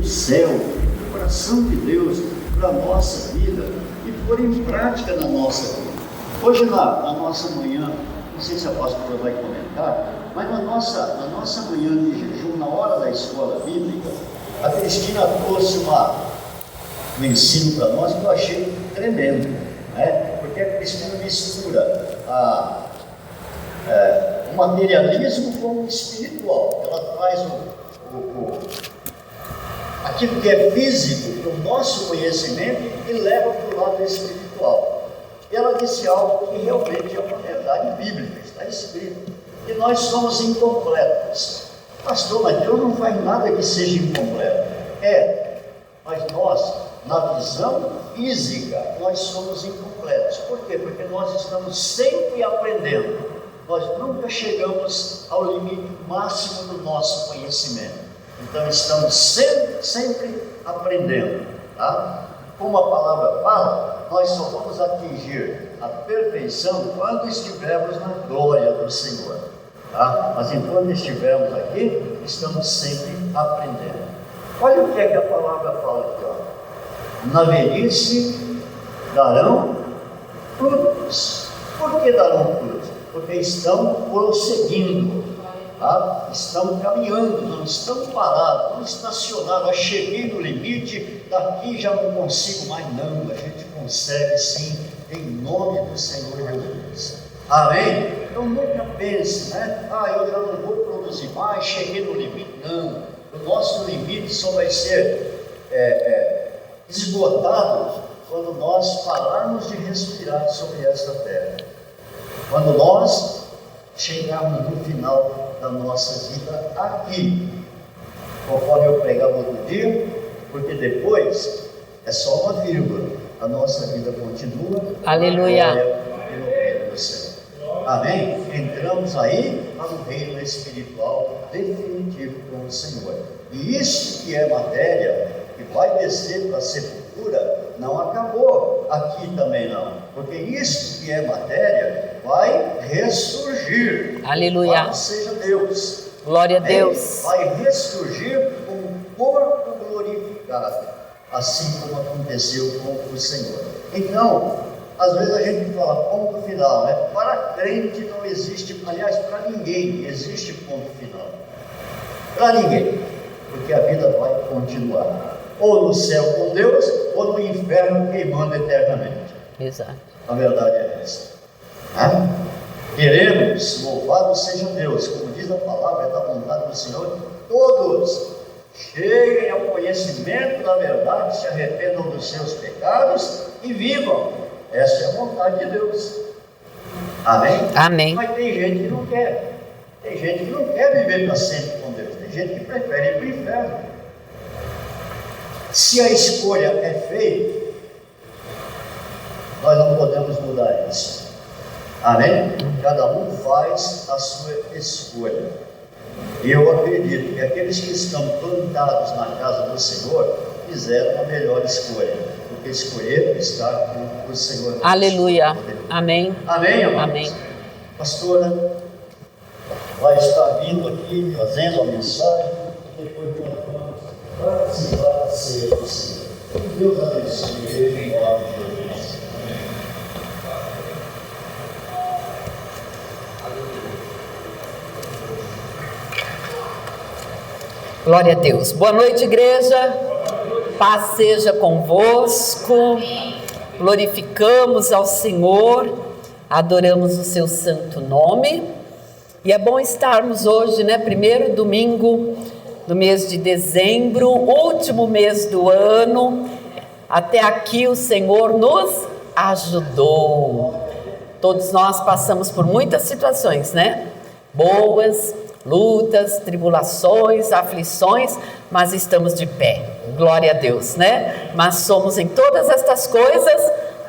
do céu, do coração de Deus para a nossa vida e pôr em prática na nossa vida. Hoje na nossa manhã, não sei se a pastora vai comentar, mas na nossa manhã de jejum, na hora da escola bíblica, a Cristina trouxe um ensino para nós que eu achei tremendo, né? Porque a Cristina mistura o materialismo com o espiritual. Ela traz aquilo que é físico para o nosso conhecimento e leva para o lado espiritual. E ela disse algo que realmente é uma verdade bíblica, está escrito, que nós somos incompletos. Pastor, mas Deus não faz nada que seja incompleto. Mas nós, na visão física, nós somos incompletos. Por quê? Porque nós estamos sempre aprendendo. Nós nunca chegamos ao limite máximo do nosso conhecimento. Então estamos sempre aprendendo, tá? Como a palavra fala, nós só vamos atingir a perfeição quando estivermos na glória do Senhor, tá? Mas enquanto estivermos aqui, estamos sempre aprendendo. Olha o que é que a palavra fala aqui, ó. Na velhice darão frutos. Por que darão frutos? Porque estão prosseguindo, tá? Estão caminhando, não estão parados, não estacionados. Cheguei no limite, daqui já não consigo mais. Não, a gente consegue sim, em nome do Senhor Jesus. Amém? Então nunca pense, né? Eu já não vou produzir mais, cheguei no limite. Não, o nosso limite só vai ser esgotado quando nós pararmos de respirar sobre esta terra. Quando nós chegarmos no final da nossa vida aqui, conforme eu pregava outro dia, porque depois é só uma vírgula, a nossa vida continua. Aleluia. No reino do céu. Amém? Entramos aí no reino espiritual definitivo com o Senhor. E isso que é matéria, que vai descer para a sepultura, não acabou aqui também não, porque isso que é matéria vai ressurgir. Aleluia. Louvado seja Deus. Glória a Deus. Vai ressurgir com um corpo glorificado, assim como aconteceu com o Senhor. Então, às vezes a gente fala ponto final, né? Para crente não existe, aliás, para ninguém existe ponto final. Para ninguém, porque a vida vai continuar. Ou no céu com Deus, ou no inferno queimando eternamente. Exato. A verdade é essa. Queremos, louvado seja Deus, como diz a palavra, é da vontade do Senhor, todos cheguem ao conhecimento da verdade, se arrependam dos seus pecados e vivam. Essa é a vontade de Deus. Amém? Amém. Mas tem gente que não quer. Tem gente que não quer viver para sempre com Deus. Tem gente que prefere ir para o inferno. Se a escolha é feita, nós não podemos mudar isso. Amém? Cada um faz a sua escolha. E eu acredito que aqueles que estão plantados na casa do Senhor fizeram a melhor escolha, porque escolheram estar com o Senhor. Aleluia. Amém. Amém, amados? Amém. Pastora vai estar vindo aqui fazendo a mensagem, depois nós vamos participar da ceia do Senhor. Que Deus abençoe a igreja em nome de Jesus. Glória a Deus. Boa noite, igreja. Paz seja convosco. Glorificamos ao Senhor, adoramos o seu santo nome. E é bom estarmos hoje, primeiro domingo do mês de dezembro, último mês do ano. Até aqui o Senhor nos ajudou. Todos nós passamos por muitas situações, boas, lutas, tribulações, aflições, mas estamos de pé, glória a Deus, Mas somos em todas estas coisas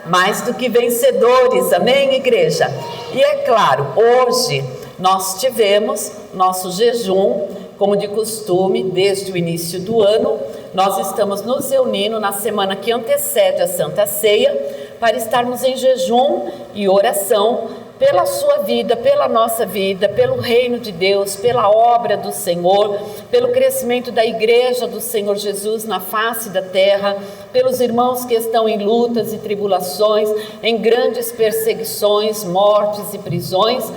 mais do que vencedores, amém, igreja? E é claro, hoje nós tivemos nosso jejum, como de costume, desde o início do ano. Nós estamos nos reunindo na semana que antecede a Santa Ceia, para estarmos em jejum e oração pela sua vida, pela nossa vida, pelo reino de Deus, pela obra do Senhor, pelo crescimento da igreja do Senhor Jesus na face da terra, pelos irmãos que estão em lutas e tribulações, em grandes perseguições, mortes e prisões,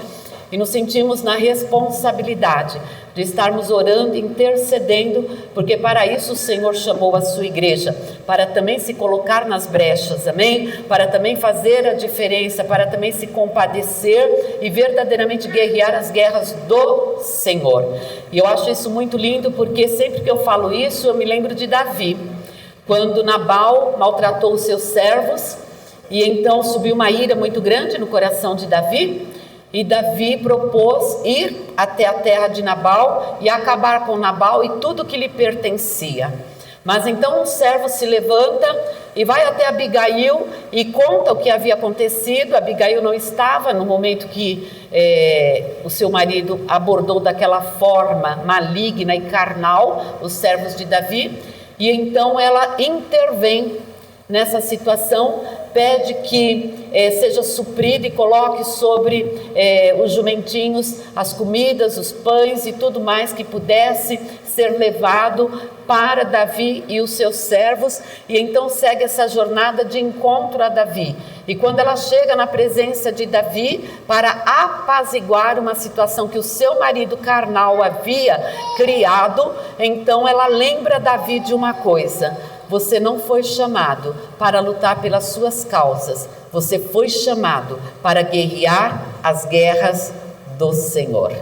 e nos sentimos na responsabilidade de estarmos orando e intercedendo, porque para isso o Senhor chamou a sua igreja, para também se colocar nas brechas, amém? Para também fazer a diferença, para também se compadecer e verdadeiramente guerrear as guerras do Senhor. E eu acho isso muito lindo, porque sempre que eu falo isso, eu me lembro de Davi, quando Nabal maltratou os seus servos, e então subiu uma ira muito grande no coração de Davi, e Davi propôs ir até a terra de Nabal e acabar com Nabal e tudo que lhe pertencia. Mas então um servo se levanta e vai até Abigail e conta o que havia acontecido. Abigail não estava no momento que o seu marido abordou daquela forma maligna e carnal os servos de Davi, e então ela intervém nessa situação, pede que seja suprido e coloque sobre os jumentinhos as comidas, os pães e tudo mais que pudesse ser levado para Davi e os seus servos, e então segue essa jornada de encontro a Davi. E quando ela chega na presença de Davi para apaziguar uma situação que o seu marido carnal havia criado, então ela lembra Davi de uma coisa: você não foi chamado para lutar pelas suas causas, você foi chamado para guerrear as guerras do Senhor.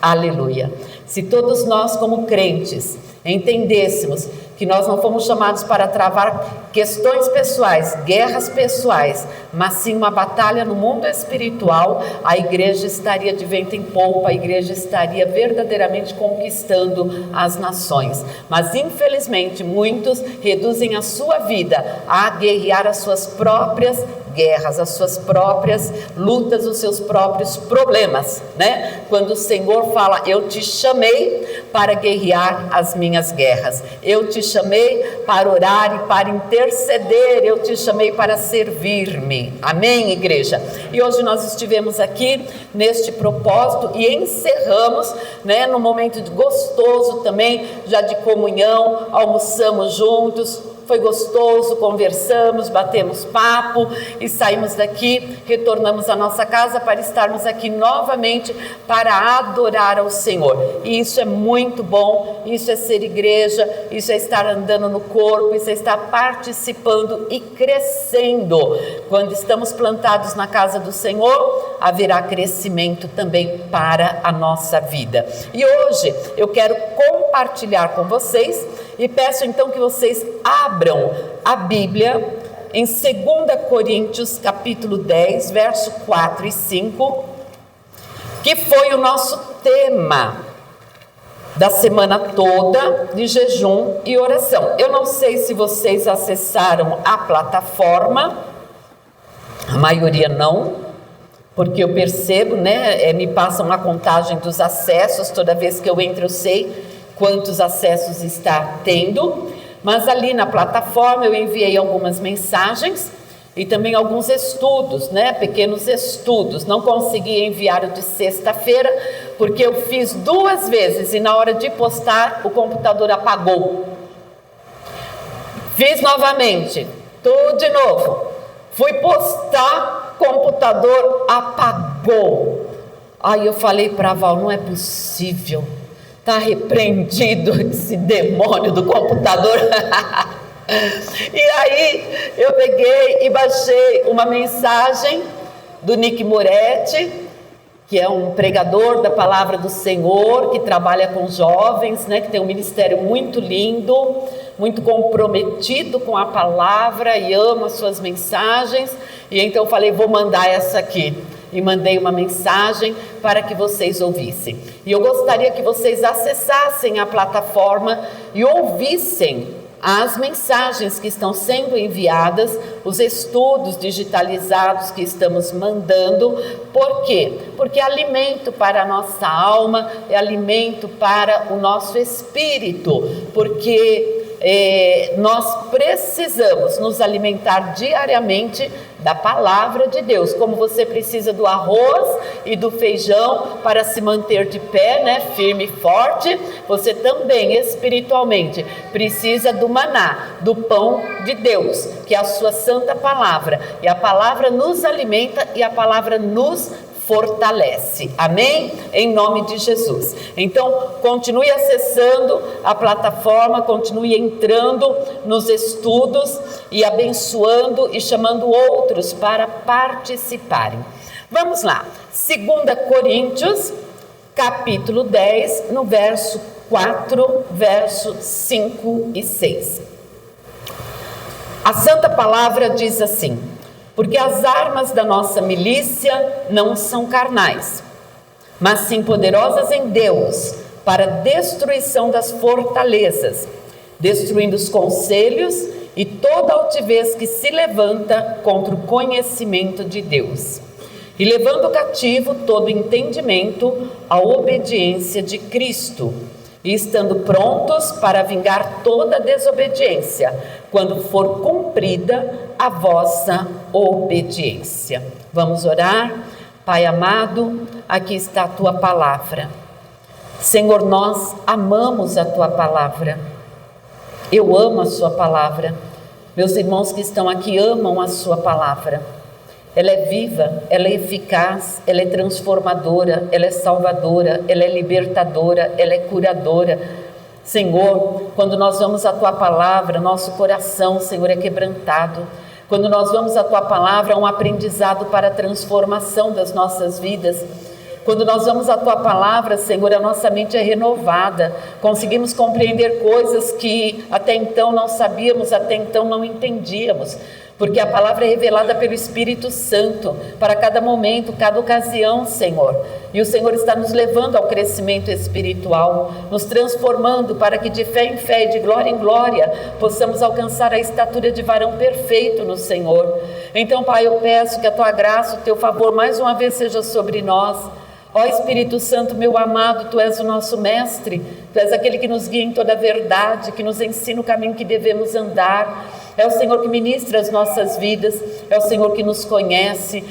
Aleluia! Se todos nós como crentes entendêssemos que nós não fomos chamados para travar questões pessoais, guerras pessoais, mas sim uma batalha no mundo espiritual, a igreja estaria de vento em polpa, a igreja estaria verdadeiramente conquistando as nações. Mas infelizmente muitos reduzem a sua vida a guerrear as suas próprias guerras, as suas próprias lutas, os seus próprios problemas, né? Quando o Senhor fala: eu te chamei para guerrear as minhas guerras, eu te chamei para orar e para interceder, eu te chamei para servir-me. Amém, igreja? E hoje nós estivemos aqui neste propósito e encerramos, né, num momento gostoso também, já de comunhão, almoçamos juntos. Foi gostoso, conversamos, batemos papo e saímos daqui, retornamos à nossa casa para estarmos aqui novamente para adorar ao Senhor. E isso é muito bom, isso é ser igreja, isso é estar andando no corpo, isso é estar participando e crescendo. Quando estamos plantados na casa do Senhor, haverá crescimento também para a nossa vida. E hoje eu quero compartilhar com vocês e peço então que vocês abram a Bíblia em 2 Coríntios capítulo 10, verso 4 e 5, que foi o nosso tema da semana toda de jejum e oração. Eu não sei se vocês acessaram a plataforma, a maioria não, porque eu percebo, né, me passam a contagem dos acessos, toda vez que eu entro eu sei quantos acessos está tendo, mas ali na plataforma eu enviei algumas mensagens e também alguns estudos, né, pequenos estudos. Não consegui enviar o de sexta-feira, porque eu fiz 2 vezes e na hora de postar o computador apagou. Fiz novamente, tudo de novo, fui postar, computador apagou. Aí eu falei para a Val: não é possível, está repreendido esse demônio do computador. E aí eu peguei e baixei uma mensagem do Nick Moretti, que é um pregador da palavra do Senhor, que trabalha com jovens, né, que tem um ministério muito lindo, muito comprometido com a palavra e ama as suas mensagens. E então eu falei: vou mandar essa aqui. E mandei uma mensagem para que vocês ouvissem. E eu gostaria que vocês acessassem a plataforma e ouvissem as mensagens que estão sendo enviadas, os estudos digitalizados que estamos mandando. Por quê? Porque é alimento para a nossa alma, é alimento para o nosso espírito, porque nós precisamos nos alimentar diariamente da palavra de Deus, como você precisa do arroz e do feijão para se manter de pé, né, firme e forte, você também espiritualmente precisa do maná, do pão de Deus, que é a sua santa palavra, e a palavra nos alimenta e a palavra nos fortalece, amém? Em nome de Jesus. Então, continue acessando a plataforma, continue entrando nos estudos e abençoando e chamando outros para participarem. Vamos lá, 2 Coríntios, capítulo 10, no verso 4, versos 5 e 6. A Santa Palavra diz assim: porque as armas da nossa milícia não são carnais, mas sim poderosas em Deus, para a destruição das fortalezas, destruindo os conselhos e toda altivez que se levanta contra o conhecimento de Deus, e levando cativo todo entendimento à obediência de Cristo, e estando prontos para vingar toda desobediência, quando for cumprida a vossa obediência. Vamos orar? Pai amado, aqui está a Tua palavra. Senhor, nós amamos a Tua palavra. Eu amo a Sua palavra. Meus irmãos que estão aqui amam a Sua palavra. Ela é viva, ela é eficaz, ela é transformadora, ela é salvadora, ela é libertadora, ela é curadora. Senhor, quando nós vamos à Tua palavra, nosso coração, Senhor, é quebrantado. Quando nós vamos à Tua palavra, é um aprendizado para a transformação das nossas vidas. Quando nós vamos à Tua palavra, Senhor, a nossa mente é renovada. Conseguimos compreender coisas que até então não sabíamos, até então não entendíamos. Porque a palavra é revelada pelo Espírito Santo para cada momento, cada ocasião, Senhor. E o Senhor está nos levando ao crescimento espiritual, nos transformando para que de fé em fé e de glória em glória possamos alcançar a estatura de varão perfeito no Senhor. Então, Pai, eu peço que a Tua graça, o Teu favor mais uma vez seja sobre nós. Ó Espírito Santo, meu amado, Tu és o nosso mestre, Tu és aquele que nos guia em toda a verdade, que nos ensina o caminho que devemos andar. É o Senhor que ministra as nossas vidas, é o Senhor que nos conhece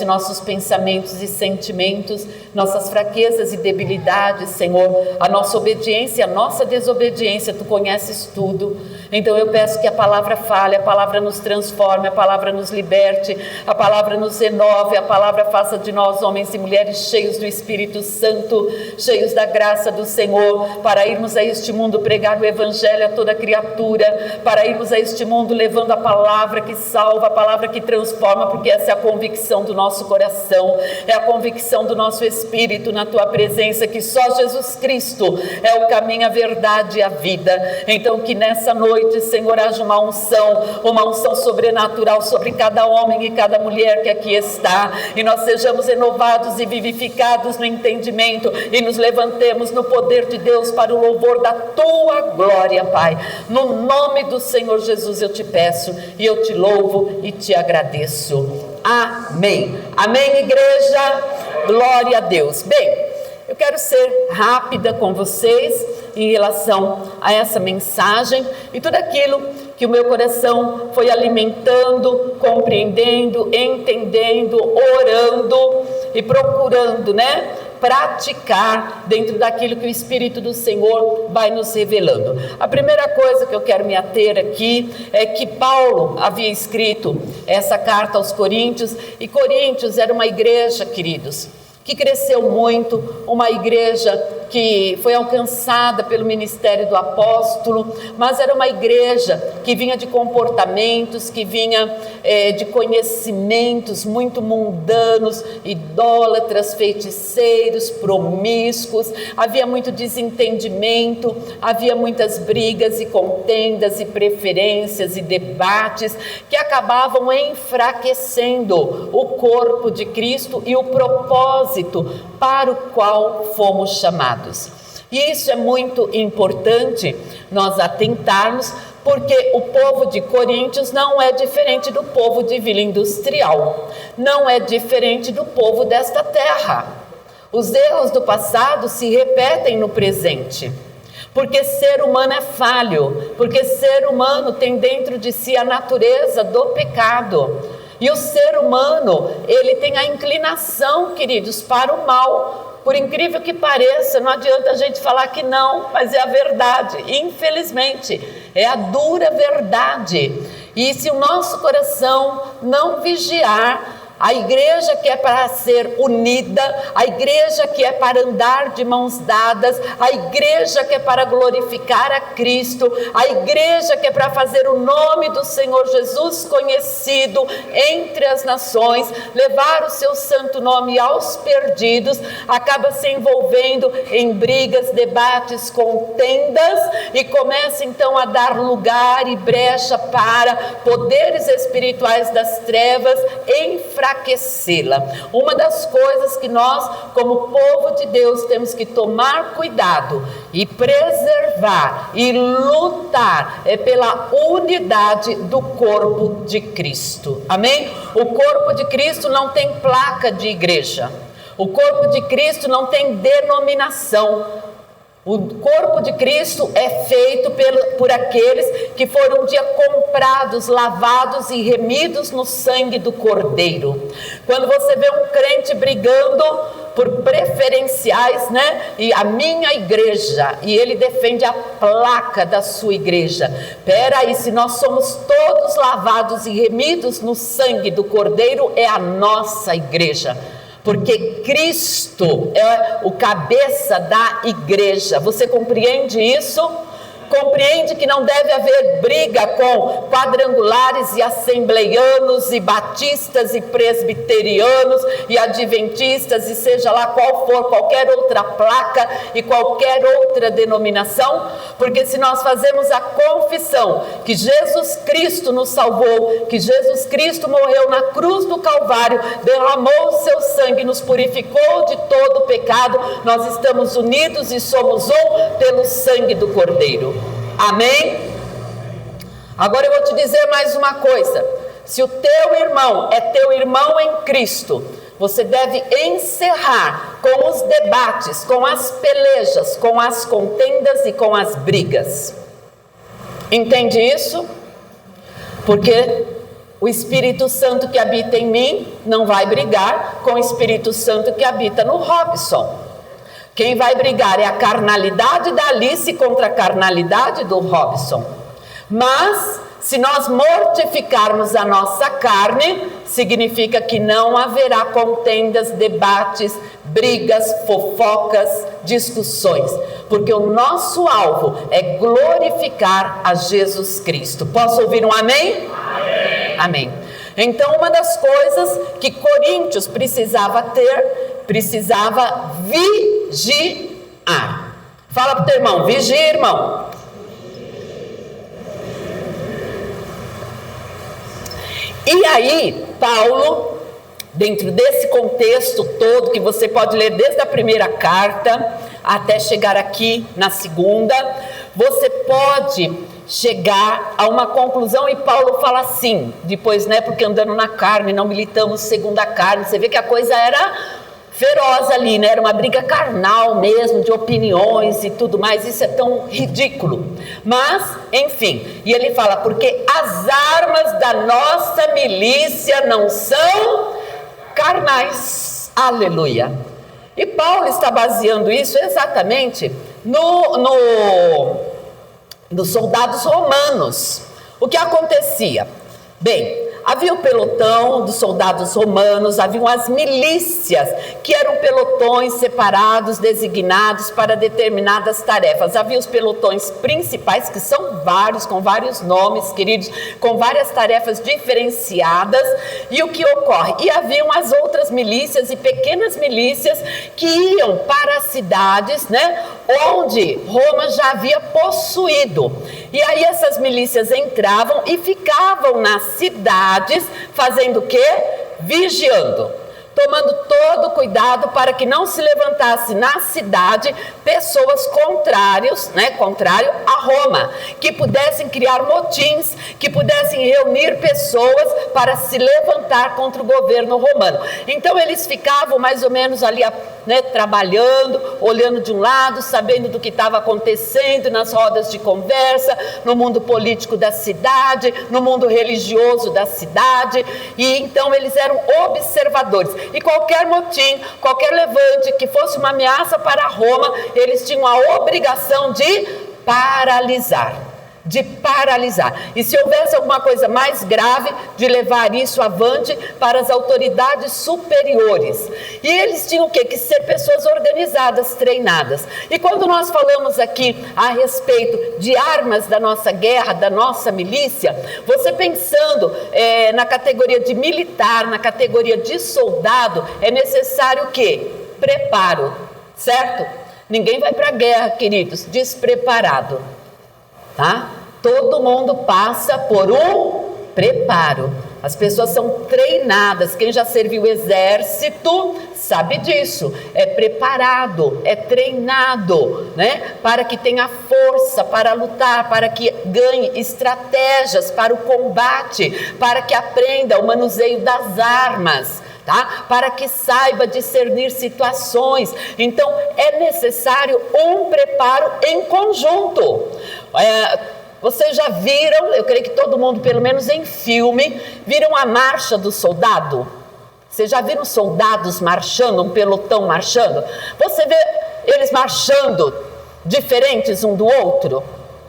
nossos pensamentos e sentimentos, nossas fraquezas e debilidades, Senhor, a nossa obediência, a nossa desobediência, Tu conheces tudo. Então eu peço que a palavra fale, a palavra nos transforme, a palavra nos liberte, a palavra nos renove, a palavra faça de nós homens e mulheres cheios do Espírito Santo, cheios da graça do Senhor, para irmos a este mundo pregar o Evangelho a toda criatura, para irmos a este mundo levando a palavra que salva, a palavra que transforma, porque essa é a convicção do nosso coração, é a convicção do nosso espírito na Tua presença, que só Jesus Cristo é o caminho, a verdade e a vida. Então que nessa noite, Senhor, haja uma unção sobrenatural sobre cada homem e cada mulher que aqui está, e nós sejamos renovados e vivificados no entendimento, e nos levantemos no poder de Deus para o louvor da Tua glória, Pai. No nome do Senhor Jesus eu te peço, e eu te louvo e te agradeço. Amém. Amém, igreja? Glória a Deus. Bem, eu quero ser rápida com vocês em relação a essa mensagem e tudo aquilo que o meu coração foi alimentando, compreendendo, entendendo, orando e procurando, praticar dentro daquilo que o Espírito do Senhor vai nos revelando. A primeira coisa que eu quero me ater aqui é que Paulo havia escrito essa carta aos Coríntios, e Coríntios era uma igreja, queridos, que cresceu muito, uma igreja que foi alcançada pelo ministério do apóstolo, mas era uma igreja que vinha de comportamentos, que vinha de conhecimentos muito mundanos, idólatras, feiticeiros, promíscuos, havia muito desentendimento, havia muitas brigas e contendas e preferências e debates que acabavam enfraquecendo o corpo de Cristo e o propósito para o qual fomos chamados. E isso é muito importante nós atentarmos, porque o povo de Coríntios não é diferente do povo de Vila Industrial, não é diferente do povo desta terra. Os erros do passado se repetem no presente. Porque ser humano é falho, porque ser humano tem dentro de si a natureza do pecado. E o ser humano, ele tem a inclinação, queridos, para o mal. Por incrível que pareça, não adianta a gente falar que não, mas é a verdade, infelizmente, é a dura verdade. E se o nosso coração não vigiar, a igreja que é para ser unida, a igreja que é para andar de mãos dadas, a igreja que é para glorificar a Cristo, a igreja que é para fazer o nome do Senhor Jesus conhecido entre as nações, levar o seu santo nome aos perdidos, acaba se envolvendo em brigas, debates, contendas e começa então a dar lugar e brecha para poderes espirituais das trevas enfraquecê-la. Uma das coisas que nós, como povo de Deus, temos que tomar cuidado e preservar e lutar é pela unidade do corpo de Cristo. Amém? O corpo de Cristo não tem placa de igreja. O corpo de Cristo não tem denominação. O corpo de Cristo é feito por aqueles que foram um dia comprados, lavados e remidos no sangue do Cordeiro. Quando você vê um crente brigando por preferenciais, né? E a minha igreja, e ele defende a placa da sua igreja. Peraí, se nós somos todos lavados e remidos no sangue do Cordeiro, é a nossa igreja. Porque Cristo é o cabeça da igreja. Você compreende isso? Compreende que não deve haver briga com quadrangulares e assembleianos e batistas e presbiterianos e adventistas e seja lá qual for, qualquer outra placa e qualquer outra denominação, porque se nós fazemos a confissão que Jesus Cristo nos salvou, que Jesus Cristo morreu na cruz do Calvário, derramou o seu sangue, nos purificou de todo o pecado, nós estamos unidos e somos um pelo sangue do Cordeiro. Amém? Agora eu vou te dizer mais uma coisa. Se o teu irmão é teu irmão em Cristo, você deve encerrar com os debates, com as pelejas, com as contendas e com as brigas. Entende isso? Porque o Espírito Santo que habita em mim não vai brigar com o Espírito Santo que habita no Robson. Quem vai brigar é a carnalidade da Alice contra a carnalidade do Robson. Mas, se nós mortificarmos a nossa carne, significa que não haverá contendas, debates, brigas, fofocas, discussões. Porque o nosso alvo é glorificar a Jesus Cristo. Posso ouvir um amém? Amém. Amém. Então, uma das coisas que Coríntios precisava vigiar. Fala para o teu irmão, vigia, irmão. E aí, Paulo, dentro desse contexto todo, que você pode ler desde a primeira carta até chegar aqui na segunda, você pode chegar a uma conclusão, e Paulo fala assim, depois, né, porque andando na carne, não militamos segundo a carne, você vê que a coisa era feroz ali, né, era uma briga carnal mesmo, de opiniões e tudo mais, isso é tão ridículo, mas, enfim, e ele fala, porque as armas da nossa milícia não são carnais, aleluia, e Paulo está baseando isso exatamente dos soldados romanos. O que acontecia? Bem, havia o pelotão dos soldados romanos, haviam as milícias, que eram pelotões separados, designados para determinadas tarefas. Havia os pelotões principais, que são vários, com vários nomes, queridos, com várias tarefas diferenciadas. E o que ocorre? E haviam as outras milícias e pequenas milícias que iam para as cidades, né, onde Roma já havia possuído. E aí essas milícias entravam e ficavam nas cidades, fazendo o quê? Vigiando. tomando todo cuidado para que não se levantasse na cidade pessoas contrário a Roma, que pudessem criar motins, que pudessem reunir pessoas para se levantar contra o governo romano. Então eles ficavam mais ou menos ali, trabalhando, olhando de um lado, sabendo do que estava acontecendo nas rodas de conversa, no mundo político da cidade, no mundo religioso da cidade, e então eles eram observadores. E qualquer motim, qualquer levante que fosse uma ameaça para Roma, eles tinham a obrigação de paralisar. E se houvesse alguma coisa mais grave, de levar isso avante para as autoridades superiores. E eles tinham o quê? Que ser pessoas organizadas, treinadas. E quando nós falamos aqui a respeito de armas da nossa guerra, da nossa milícia, você pensando na categoria de militar, na categoria de soldado, é necessário o quê? Preparo, certo? Ninguém vai para a guerra, queridos, despreparado. Tá? Todo mundo passa por um preparo. As pessoas são treinadas. Quem já serviu o exército sabe disso. É preparado, é treinado, né? Para que tenha força para lutar, para que ganhe estratégias para o combate, para que aprenda o manuseio das armas. Tá? Para que saiba discernir situações. Então é necessário um preparo em conjunto. Vocês já viram, eu creio que todo mundo, pelo menos em filme, viram a marcha do soldado? Vocês já viram soldados marchando, um pelotão marchando? Você vê eles marchando diferentes um do outro?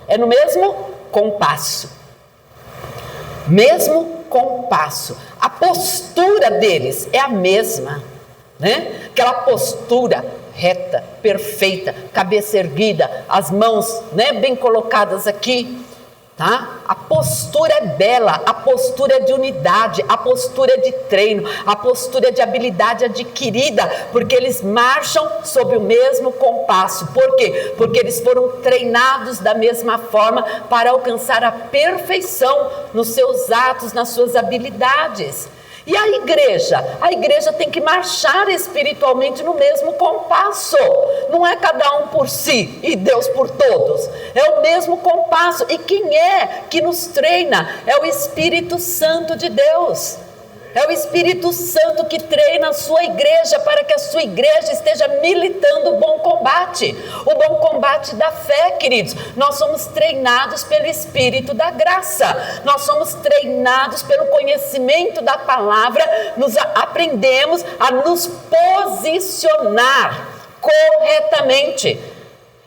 É no mesmo compasso. Mesmo compasso. A postura deles é a mesma, né? Aquela postura reta, perfeita, cabeça erguida, as mãos, né, bem colocadas aqui, tá? A postura é bela, a postura é de unidade, a postura é de treino, a postura é de habilidade adquirida, porque eles marcham sob o mesmo compasso. Por quê? Porque eles foram treinados da mesma forma para alcançar a perfeição nos seus atos, nas suas habilidades. E a igreja tem que marchar espiritualmente no mesmo compasso. Não é cada um por si e Deus por todos. É o mesmo compasso. E quem é que nos treina? É o Espírito Santo de Deus. É o Espírito Santo que treina a sua igreja para que a sua igreja esteja militando o bom combate. O bom combate da fé, queridos. Nós somos treinados pelo Espírito da graça. Nós somos treinados pelo conhecimento da palavra. Aprendemos a nos posicionar corretamente.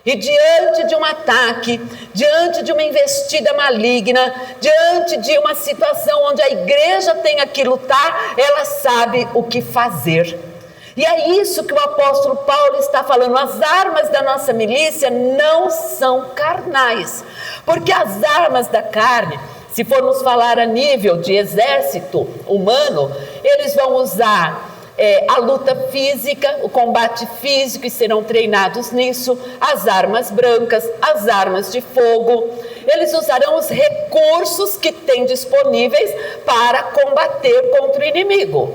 E diante de um ataque, diante de uma investida maligna, diante de uma situação onde a igreja tenha que lutar, ela sabe o que fazer. E é isso que o apóstolo Paulo está falando. As armas da nossa milícia não são carnais, porque as armas da carne, se formos falar a nível de exército humano, eles vão usar a luta física, o combate físico, e serão treinados nisso, as armas brancas, as armas de fogo. Eles usarão os recursos que têm disponíveis para combater contra o inimigo.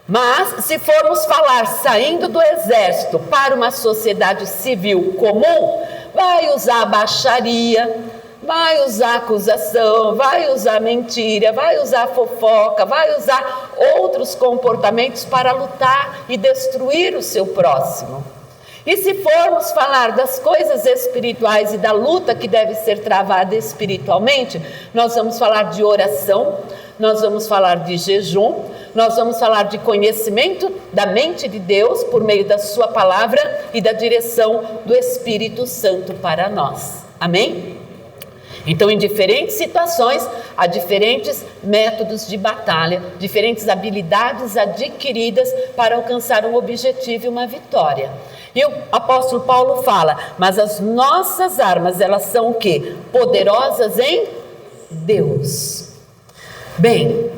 Mas se formos falar saindo do exército para uma sociedade civil comum, vai usar baixaria, vai usar acusação, vai usar mentira, vai usar fofoca, vai usar outros comportamentos para lutar e destruir o seu próximo. E se formos falar das coisas espirituais e da luta que deve ser travada espiritualmente, nós vamos falar de oração, nós vamos falar de jejum, nós vamos falar de conhecimento da mente de Deus por meio da sua palavra e da direção do Espírito Santo para nós. Amém? Então, em diferentes situações, há diferentes métodos de batalha, diferentes habilidades adquiridas para alcançar um objetivo e uma vitória. E o apóstolo Paulo fala, mas as nossas armas, elas são o quê? Poderosas em Deus. Bem,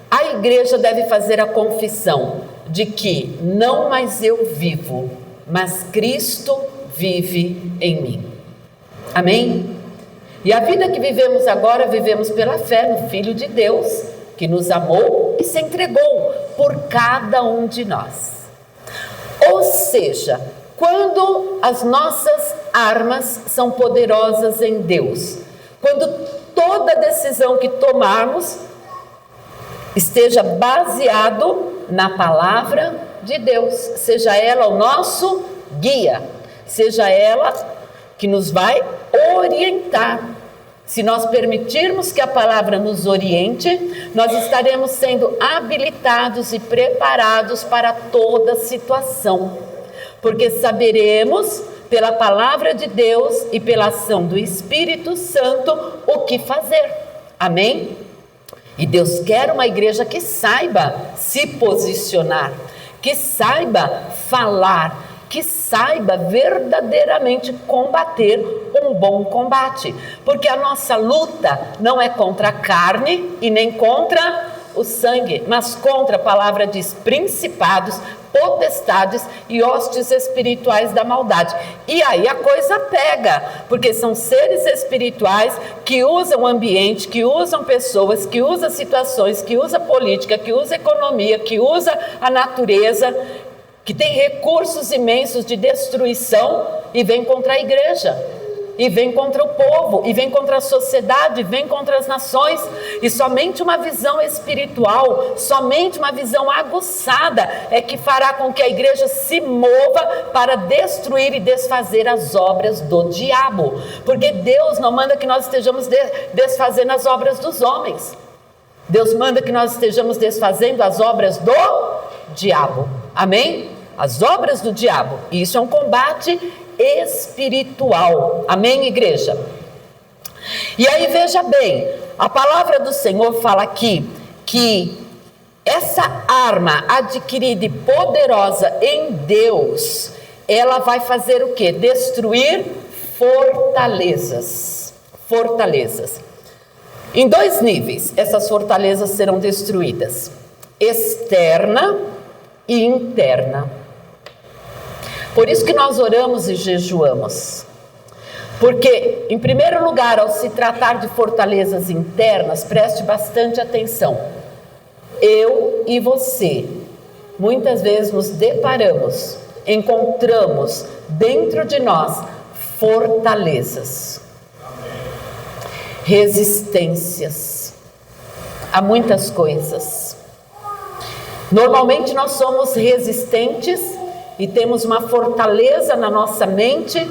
a igreja deve fazer a confissão de que não mais eu vivo, mas Cristo vive em mim. Amém? E a vida que vivemos agora, vivemos pela fé no Filho de Deus, que nos amou e se entregou por cada um de nós. Ou seja, quando as nossas armas são poderosas em Deus, quando toda decisão que tomarmos esteja baseado na palavra de Deus, seja ela o nosso guia, seja ela que nos vai orientar. Se nós permitirmos que a palavra nos oriente, nós estaremos sendo habilitados e preparados para toda situação, porque saberemos pela palavra de Deus e pela ação do Espírito Santo o que fazer. Amém? E Deus quer uma igreja que saiba se posicionar, que saiba falar, que saiba verdadeiramente combater um bom combate, porque a nossa luta não é contra a carne e nem contra o sangue, mas contra, a palavra diz, principados, potestades e hostes espirituais da maldade. E aí a coisa pega, porque são seres espirituais que usam o ambiente, que usam pessoas, que usam situações, que usam política, que usam economia, que usam a natureza, que tem recursos imensos de destruição e vem contra a igreja, e vem contra o povo, e vem contra a sociedade, e vem contra as nações. E somente uma visão espiritual, somente uma visão aguçada é que fará com que a igreja se mova para destruir e desfazer as obras do diabo, porque Deus não manda que nós estejamos desfazendo as obras dos homens. Deus manda que nós estejamos desfazendo as obras do diabo. Amém? As obras do diabo. E isso é um combate espiritual. Amém, igreja? E aí veja bem, a palavra do Senhor fala aqui que essa arma adquirida e poderosa em Deus, ela vai fazer o quê? Destruir fortalezas. Fortalezas. Em dois níveis essas fortalezas serão destruídas: externa e interna. Por isso que nós oramos e jejuamos, porque em primeiro lugar, ao se tratar de fortalezas internas, preste bastante atenção. Eu e você muitas vezes nos deparamos, encontramos dentro de nós fortalezas, resistências a muitas coisas. Normalmente nós somos resistentes e temos uma fortaleza na nossa mente,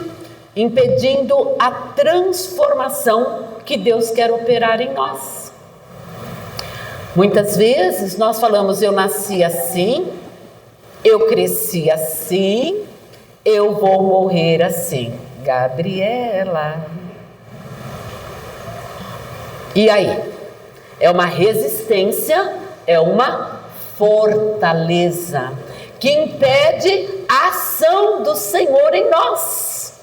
impedindo a transformação que Deus quer operar em nós. Muitas vezes nós falamos: eu nasci assim, eu cresci assim, eu vou morrer assim. Gabriela. E aí? É uma resistência, é uma fortaleza que impede a ação do Senhor em nós.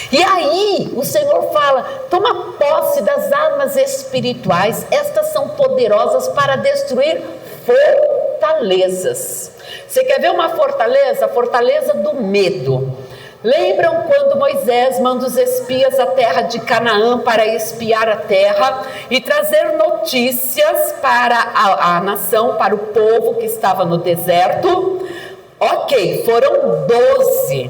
E aí o Senhor fala: toma posse das armas espirituais, estas são poderosas para destruir fortalezas. Você quer ver uma fortaleza? A fortaleza do medo. Lembram quando Moisés manda os espias à terra de Canaã para espiar a terra e trazer notícias para a nação, para o povo que estava no deserto? Ok, foram 12.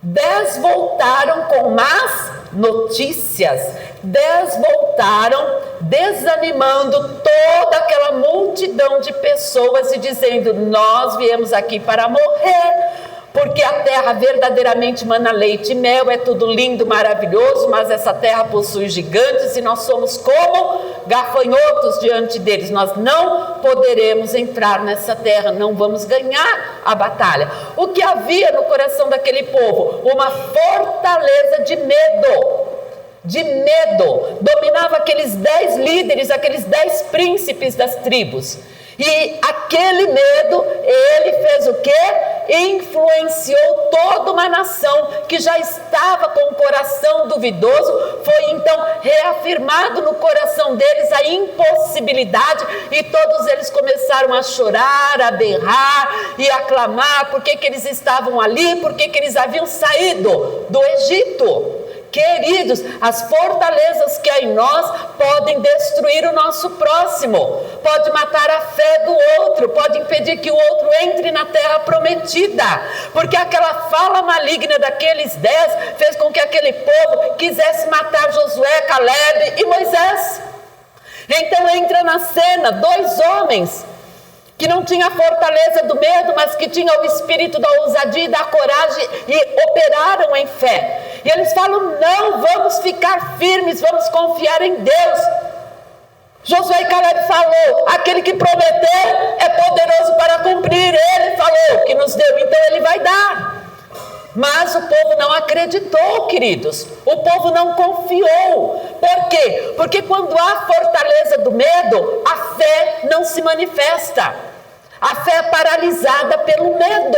10 voltaram com más notícias. 10 voltaram desanimando toda aquela multidão de pessoas e dizendo: nós viemos aqui para morrer, porque a terra verdadeiramente mana leite e mel, é tudo lindo, maravilhoso, mas essa terra possui gigantes e nós somos como gafanhotos diante deles. Nós não poderemos entrar nessa terra, não vamos ganhar a batalha. O que havia no coração daquele povo? Uma fortaleza de medo. De medo. Dominava aqueles 10 líderes, aqueles 10 príncipes das tribos. E aquele medo, ele fez o quê? Influenciou toda uma nação que já estava com o coração duvidoso. Foi então reafirmado no coração deles a impossibilidade, e todos eles começaram a chorar, a berrar e a clamar. Por que eles estavam ali? Por que eles haviam saído do Egito? Queridos, as fortalezas que há em nós podem destruir o nosso próximo, pode matar a fé do outro, pode impedir que o outro entre na terra prometida, porque aquela fala maligna daqueles 10 fez com que aquele povo quisesse matar Josué, Calebe e Moisés. Então entra na cena 2 homens que não tinham a fortaleza do medo, mas que tinham o espírito da ousadia e da coragem e operaram em fé. E eles falam: não, vamos ficar firmes, vamos confiar em Deus. Josué e Calebe falou: aquele que prometeu é poderoso para cumprir. Ele falou que nos deu, então ele vai dar. Mas o povo não acreditou, queridos. O povo não confiou. Por quê? Porque quando há fortaleza do medo, a fé não se manifesta. A fé é paralisada pelo medo.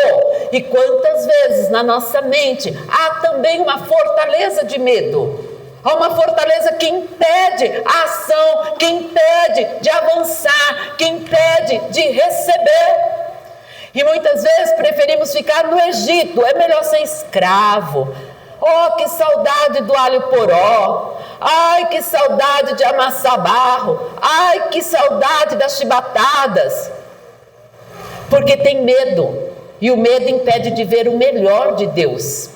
E quantas vezes na nossa mente há também uma fortaleza de medo? Há uma fortaleza que impede a ação, que impede de avançar, que impede de receber. E muitas vezes preferimos ficar no Egito, é melhor ser escravo. Oh, que saudade do alho poró. Ai, que saudade de amassar barro. Ai, que saudade das chibatadas. Porque tem medo. E o medo impede de ver o melhor de Deus.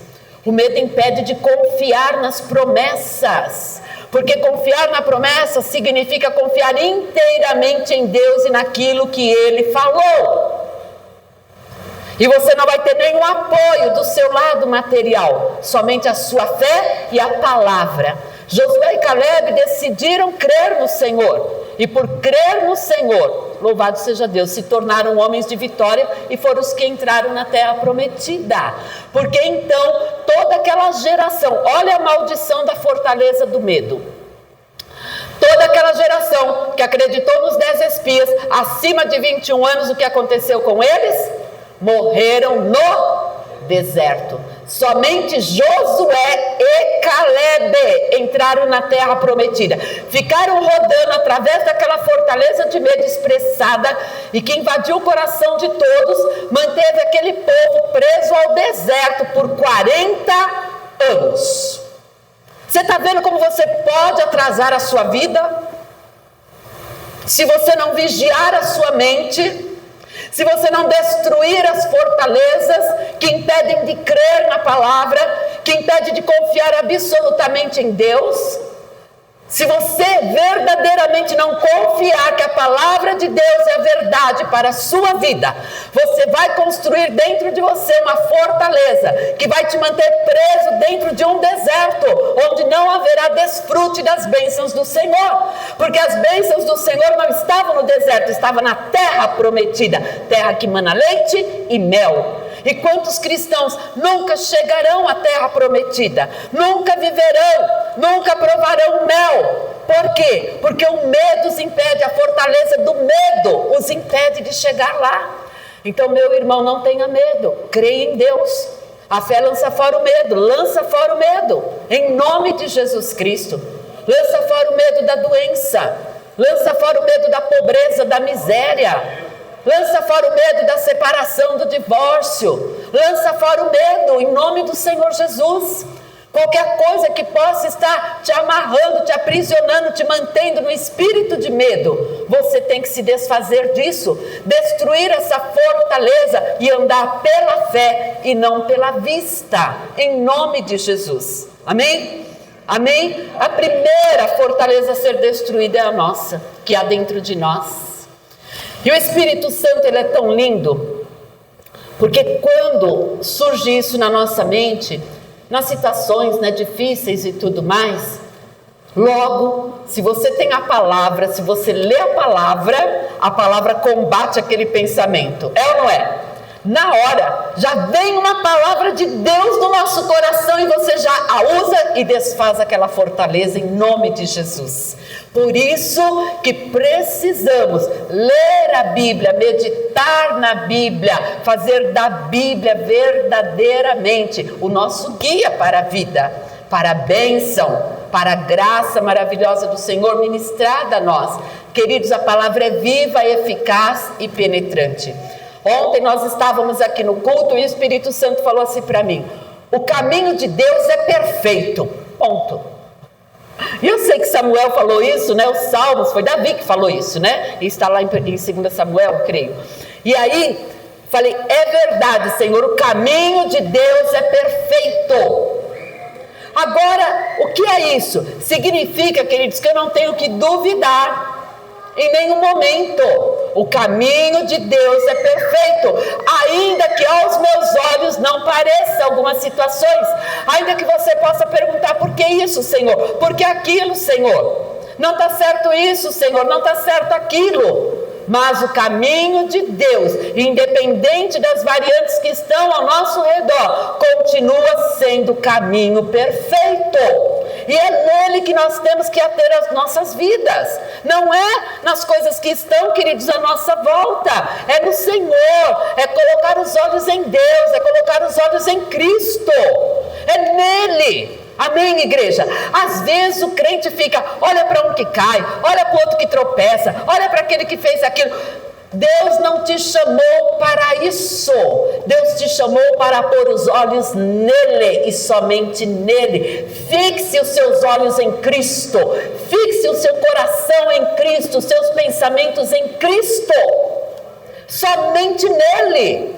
O medo impede de confiar nas promessas. Porque confiar na promessa significa confiar inteiramente em Deus e naquilo que Ele falou. E você não vai ter nenhum apoio do seu lado material, somente a sua fé e a palavra. Josué e Calebe decidiram crer no Senhor. E por crer no Senhor, louvado seja Deus, se tornaram homens de vitória e foram os que entraram na terra prometida. Porque então, toda aquela geração, olha a maldição da fortaleza do medo. Toda aquela geração que acreditou nos 10 espias, acima de 21 anos, o que aconteceu com eles? Morreram no deserto. Somente Josué e Calebe entraram na terra prometida. Ficaram rodando através daquela fortaleza de medo expressada e que invadiu o coração de todos, manteve aquele povo preso ao deserto por 40 anos. Você está vendo como você pode atrasar a sua vida? Se você não vigiar a sua mente, se você não destruir as fortalezas que impedem de crer na palavra, que impedem de confiar absolutamente em Deus, se você verdadeiramente não confiar que a palavra de Deus é a verdade para a sua vida, você vai construir dentro de você uma fortaleza que vai te manter preso dentro de um deserto, onde não haverá desfrute das bênçãos do Senhor, porque as bênçãos do Senhor não estavam no deserto, estavam na terra prometida, terra que mana leite e mel. E quantos cristãos nunca chegarão à terra prometida, nunca viverão, nunca provarão mel? Por quê? Porque o medo os impede, a fortaleza do medo os impede de chegar lá. Então, meu irmão, não tenha medo, creia em Deus. A fé lança fora o medo, lança fora o medo, em nome de Jesus Cristo. Lança fora o medo da doença, lança fora o medo da pobreza, da miséria. Lança fora o medo da separação, do divórcio. Lança fora o medo, em nome do Senhor Jesus. Qualquer coisa que possa estar te amarrando, te aprisionando, te mantendo no espírito de medo, você tem que se desfazer disso, destruir essa fortaleza e andar pela fé e não pela vista, em nome de Jesus. Amém? Amém? A primeira fortaleza a ser destruída é a nossa, que há dentro de nós. E o Espírito Santo, ele é tão lindo, porque quando surge isso na nossa mente, nas situações, né, difíceis e tudo mais, logo, se você tem a palavra, se você lê a palavra combate aquele pensamento, é ou não é? Na hora, já vem uma palavra de Deus no nosso coração e você já a usa e desfaz aquela fortaleza em nome de Jesus. Por isso que precisamos ler a Bíblia, meditar na Bíblia, fazer da Bíblia verdadeiramente o nosso guia para a vida, para a bênção, para a graça maravilhosa do Senhor ministrada a nós. Queridos, a palavra é viva, eficaz e penetrante. Ontem nós estávamos aqui no culto e o Espírito Santo falou assim para mim: o caminho de Deus é perfeito, ponto. E eu sei que Samuel falou isso, né? Os Salmos, foi Davi que falou isso, né? E está lá em 2 Samuel, creio. E aí, falei, é verdade, Senhor, o caminho de Deus é perfeito. Agora, o que é isso? Significa, queridos, que eu não tenho que duvidar em nenhum momento. O caminho de Deus é perfeito, ainda que aos meus olhos não pareça algumas situações, ainda que você possa perguntar, por que isso, Senhor? Por que aquilo, Senhor? Não está certo isso, Senhor, não está certo aquilo. Mas o caminho de Deus, independente das variantes que estão ao nosso redor, continua sendo o caminho perfeito. E é nele que nós temos que ater as nossas vidas. Não é nas coisas que estão, queridos, à nossa volta. É no Senhor. É colocar os olhos em Deus. É colocar os olhos em Cristo. É nele. Amém, igreja? Às vezes o crente fica, olha para um que cai, olha para o outro que tropeça, olha para aquele que fez aquilo. Deus não te chamou para isso. Deus te chamou para pôr os olhos nele e somente nele. Fixe os seus olhos em Cristo. Fixe o seu coração em Cristo, os seus pensamentos em Cristo. Somente nele.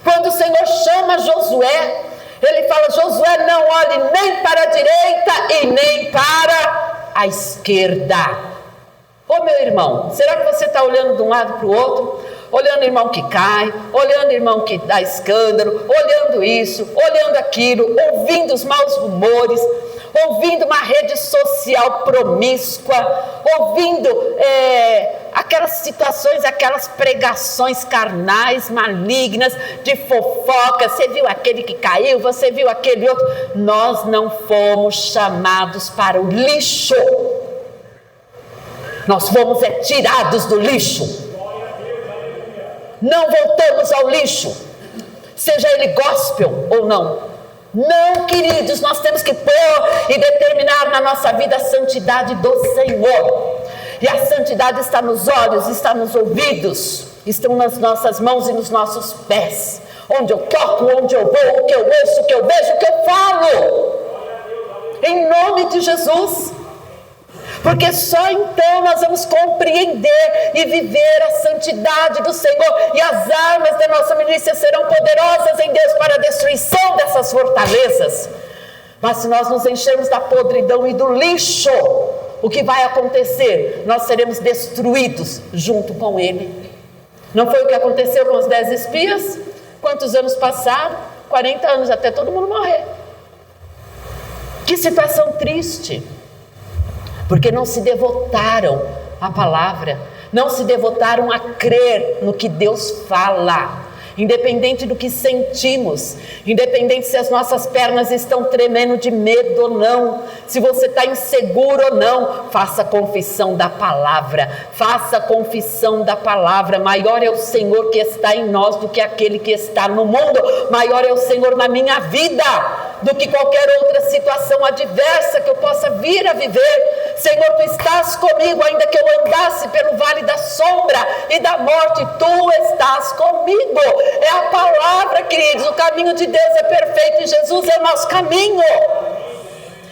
Quando o Senhor chama Josué, ele fala, Josué, não olhe nem para a direita e nem para a esquerda. Ô meu irmão, será que você está olhando de um lado para o outro? Olhando o irmão que cai, olhando o irmão que dá escândalo, olhando isso, olhando aquilo, ouvindo os maus rumores, ouvindo uma rede social promíscua, ouvindo aquelas situações, aquelas pregações carnais, malignas, de fofoca. Você viu aquele que caiu, você viu aquele outro. Nós não fomos chamados para o lixo. Nós fomos tirados do lixo. Não voltamos ao lixo, seja ele gospel ou não. Não, queridos, nós temos que pôr e determinar na nossa vida a santidade do Senhor. E a santidade está nos olhos, está nos ouvidos, estão nas nossas mãos e nos nossos pés. Onde eu toco, onde eu vou, o que eu ouço, o que eu vejo, o que eu falo. Em nome de Jesus. Porque só então nós vamos compreender e viver a santidade do Senhor. E as armas da nossa milícia serão poderosas em Deus para a destruição dessas fortalezas. Mas se nós nos enchermos da podridão e do lixo, o que vai acontecer? Nós seremos destruídos junto com Ele. Não foi o que aconteceu com os 10 espias? Quantos anos passaram? 40 anos, até todo mundo morrer. Que situação triste. Porque não se devotaram à palavra, não se devotaram a crer no que Deus fala, independente do que sentimos, independente se as nossas pernas estão tremendo de medo ou não, se você está inseguro ou não, faça confissão da palavra, faça confissão da palavra. Maior é o Senhor que está em nós do que aquele que está no mundo, maior é o Senhor na minha vida do que qualquer outra situação adversa que eu possa vir a viver. Senhor, Tu estás comigo, ainda que eu andasse pelo vale da sombra e da morte, Tu estás comigo. É a palavra, queridos, o caminho de Deus é perfeito e Jesus é o nosso caminho.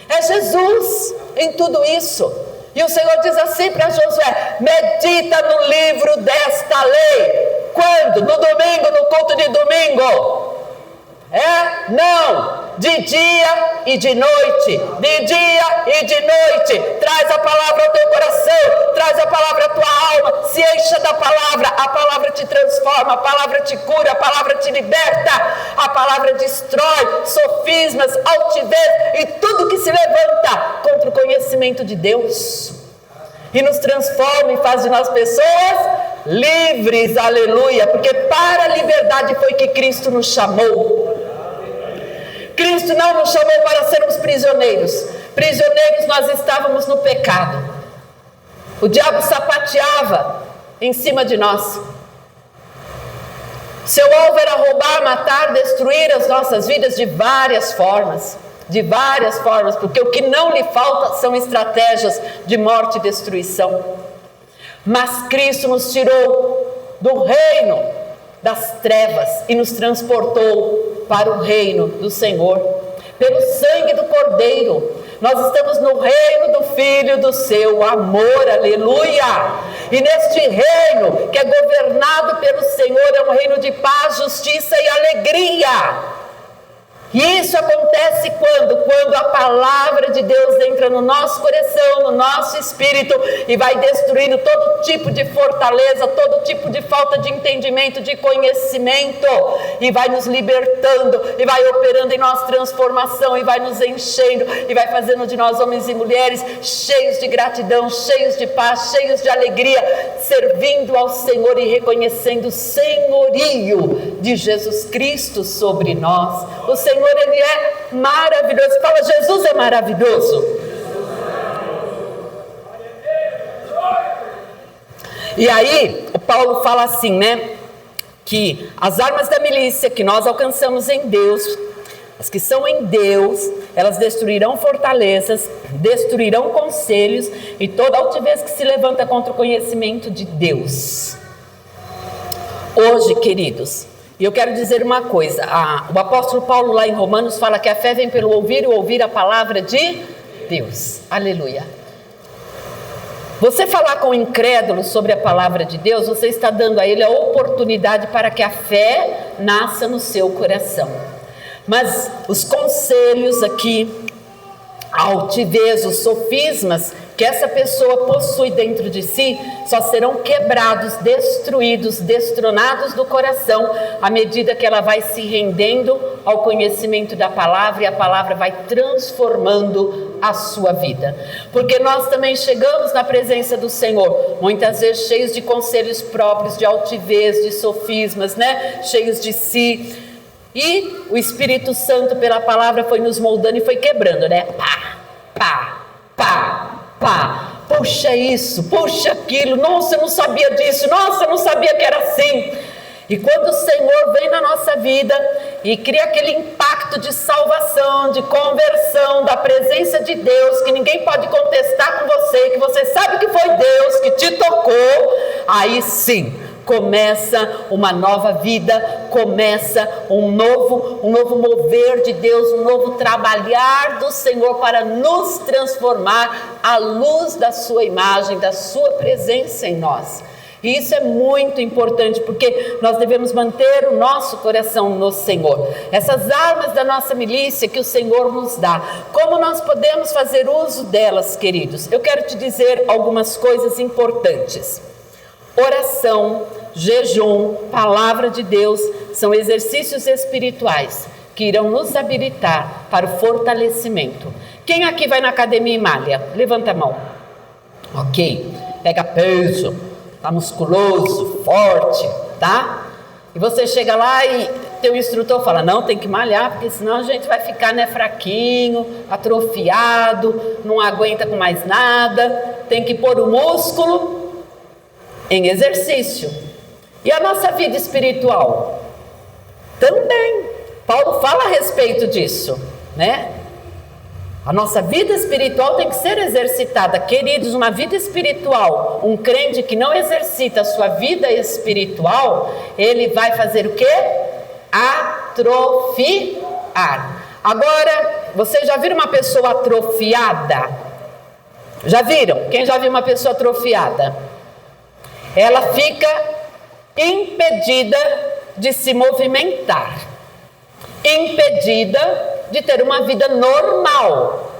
É Jesus em tudo isso. E o Senhor diz assim para Josué, medita no livro desta lei. Quando? No domingo, no culto de domingo. Não, de dia e de noite, de dia e de noite. Traz a palavra ao teu coração, traz a palavra à tua alma, se encha da palavra. A palavra te transforma, a palavra te cura, a palavra te liberta, a palavra destrói sofismas, altivez e tudo que se levanta contra o conhecimento de Deus e nos transforma e faz de nós pessoas livres, aleluia, porque para a liberdade foi que Cristo nos chamou. Cristo não nos chamou para sermos prisioneiros. Prisioneiros nós estávamos no pecado. O diabo sapateava em cima de nós. Seu alvo era roubar, matar, destruir as nossas vidas de várias formas. De várias formas, porque o que não lhe falta são estratégias de morte e destruição. Mas Cristo nos tirou do reino das trevas e nos transportou para o reino do Senhor. pelo sangue do Cordeiro. Nós estamos no reino do Filho do seu amor, aleluia! E neste reino, que é governado pelo Senhor, é um reino de paz, justiça e alegria. E isso acontece quando a palavra de Deus entra no nosso coração, no nosso espírito e vai destruindo todo tipo de fortaleza, todo tipo de falta de entendimento, de conhecimento, e vai nos libertando, e vai operando em nós transformação, e vai nos enchendo, e vai fazendo de nós homens e mulheres cheios de gratidão, cheios de paz, cheios de alegria, servindo ao Senhor e reconhecendo o senhorio de Jesus Cristo sobre nós. O Senhor, Ele é maravilhoso. Fala, Jesus é maravilhoso. E aí, o Paulo fala assim, né? Que as armas da milícia que nós alcançamos em Deus, as que são em Deus, elas destruirão fortalezas, destruirão conselhos e toda altivez que se levanta contra o conhecimento de Deus. Hoje, queridos, e eu quero dizer uma coisa, o apóstolo Paulo lá em Romanos fala que a fé vem pelo ouvir e ouvir a palavra de Deus. Aleluia. Você falar com o incrédulo sobre a palavra de Deus, você está dando a ele a oportunidade para que a fé nasça no seu coração. Mas os conselhos aqui, a altivez, os sofismas que essa pessoa possui dentro de si, só serão quebrados, destruídos, destronados do coração, à medida que ela vai se rendendo ao conhecimento da palavra, e a palavra vai transformando a sua vida. Porque nós também chegamos na presença do Senhor, muitas vezes cheios de conselhos próprios, de altivez, de sofismas, né? Cheios de si. E o Espírito Santo, pela palavra, foi nos moldando e foi quebrando, né? Pá, pá, pá, pá. Puxa isso, puxa aquilo. Nossa, eu não sabia disso. Nossa, eu não sabia que era assim. E quando o Senhor vem na nossa vida e cria aquele impacto de salvação, de conversão, da presença de Deus, que ninguém pode contestar com você, que você sabe que foi Deus que te tocou, aí sim, começa uma nova vida, começa um novo mover de Deus, um novo trabalhar do Senhor para nos transformar à luz da sua imagem, da sua presença em nós. E isso é muito importante, porque nós devemos manter o nosso coração no Senhor. Essas armas da nossa milícia que o Senhor nos dá, como nós podemos fazer uso delas, queridos? Eu quero te dizer algumas coisas importantes. Oração, jejum, palavra de Deus são exercícios espirituais que irão nos habilitar para o fortalecimento. Quem aqui vai na academia e malha? Levanta a mão. Ok, pega peso, tá musculoso, forte, tá? E você chega lá e teu instrutor fala, não, tem que malhar, porque senão a gente vai ficar, né, fraquinho, atrofiado, não aguenta com mais nada, tem que pôr o músculo em exercício. E a nossa vida espiritual? Também. Paulo fala a respeito disso, né? A nossa vida espiritual tem que ser exercitada. Queridos, uma vida espiritual, um crente que não exercita a sua vida espiritual, ele vai fazer o quê? Atrofiar. Agora, vocês já viram uma pessoa atrofiada? Já viram? Quem já viu uma pessoa atrofiada? Ela fica impedida de se movimentar, impedida de ter uma vida normal.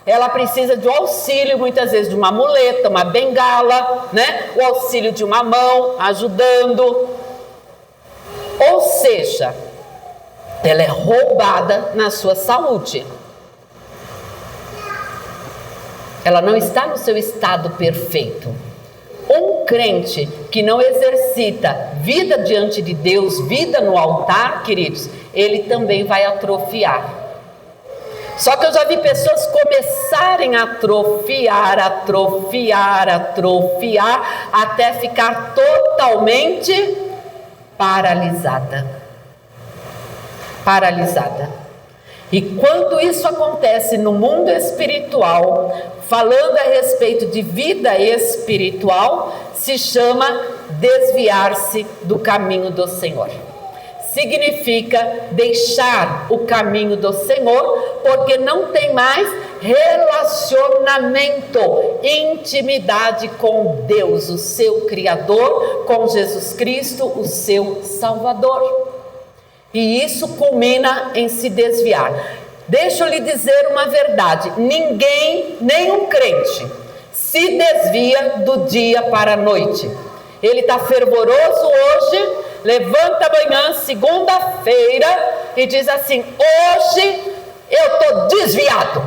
Ela precisa de um auxílio, muitas vezes de uma muleta, uma bengala, né? O auxílio de uma mão ajudando. Ou seja, ela é roubada na sua saúde. Ela não está no seu estado perfeito. Um crente que não exercita vida diante de Deus, vida no altar, queridos, ele também vai atrofiar. Só que eu já vi pessoas começarem a atrofiar, até ficar totalmente paralisada. E quando isso acontece no mundo espiritual, falando a respeito de vida espiritual, se chama desviar-se do caminho do Senhor. significa deixar o caminho do Senhor, porque não tem mais relacionamento, intimidade com Deus, o seu Criador, com Jesus Cristo, o seu Salvador. E isso culmina em se desviar. Deixa eu lhe dizer uma verdade: ninguém, nenhum crente, se desvia do dia para a noite. Ele está fervoroso hoje, levanta amanhã, segunda-feira, e diz assim: hoje eu estou desviado,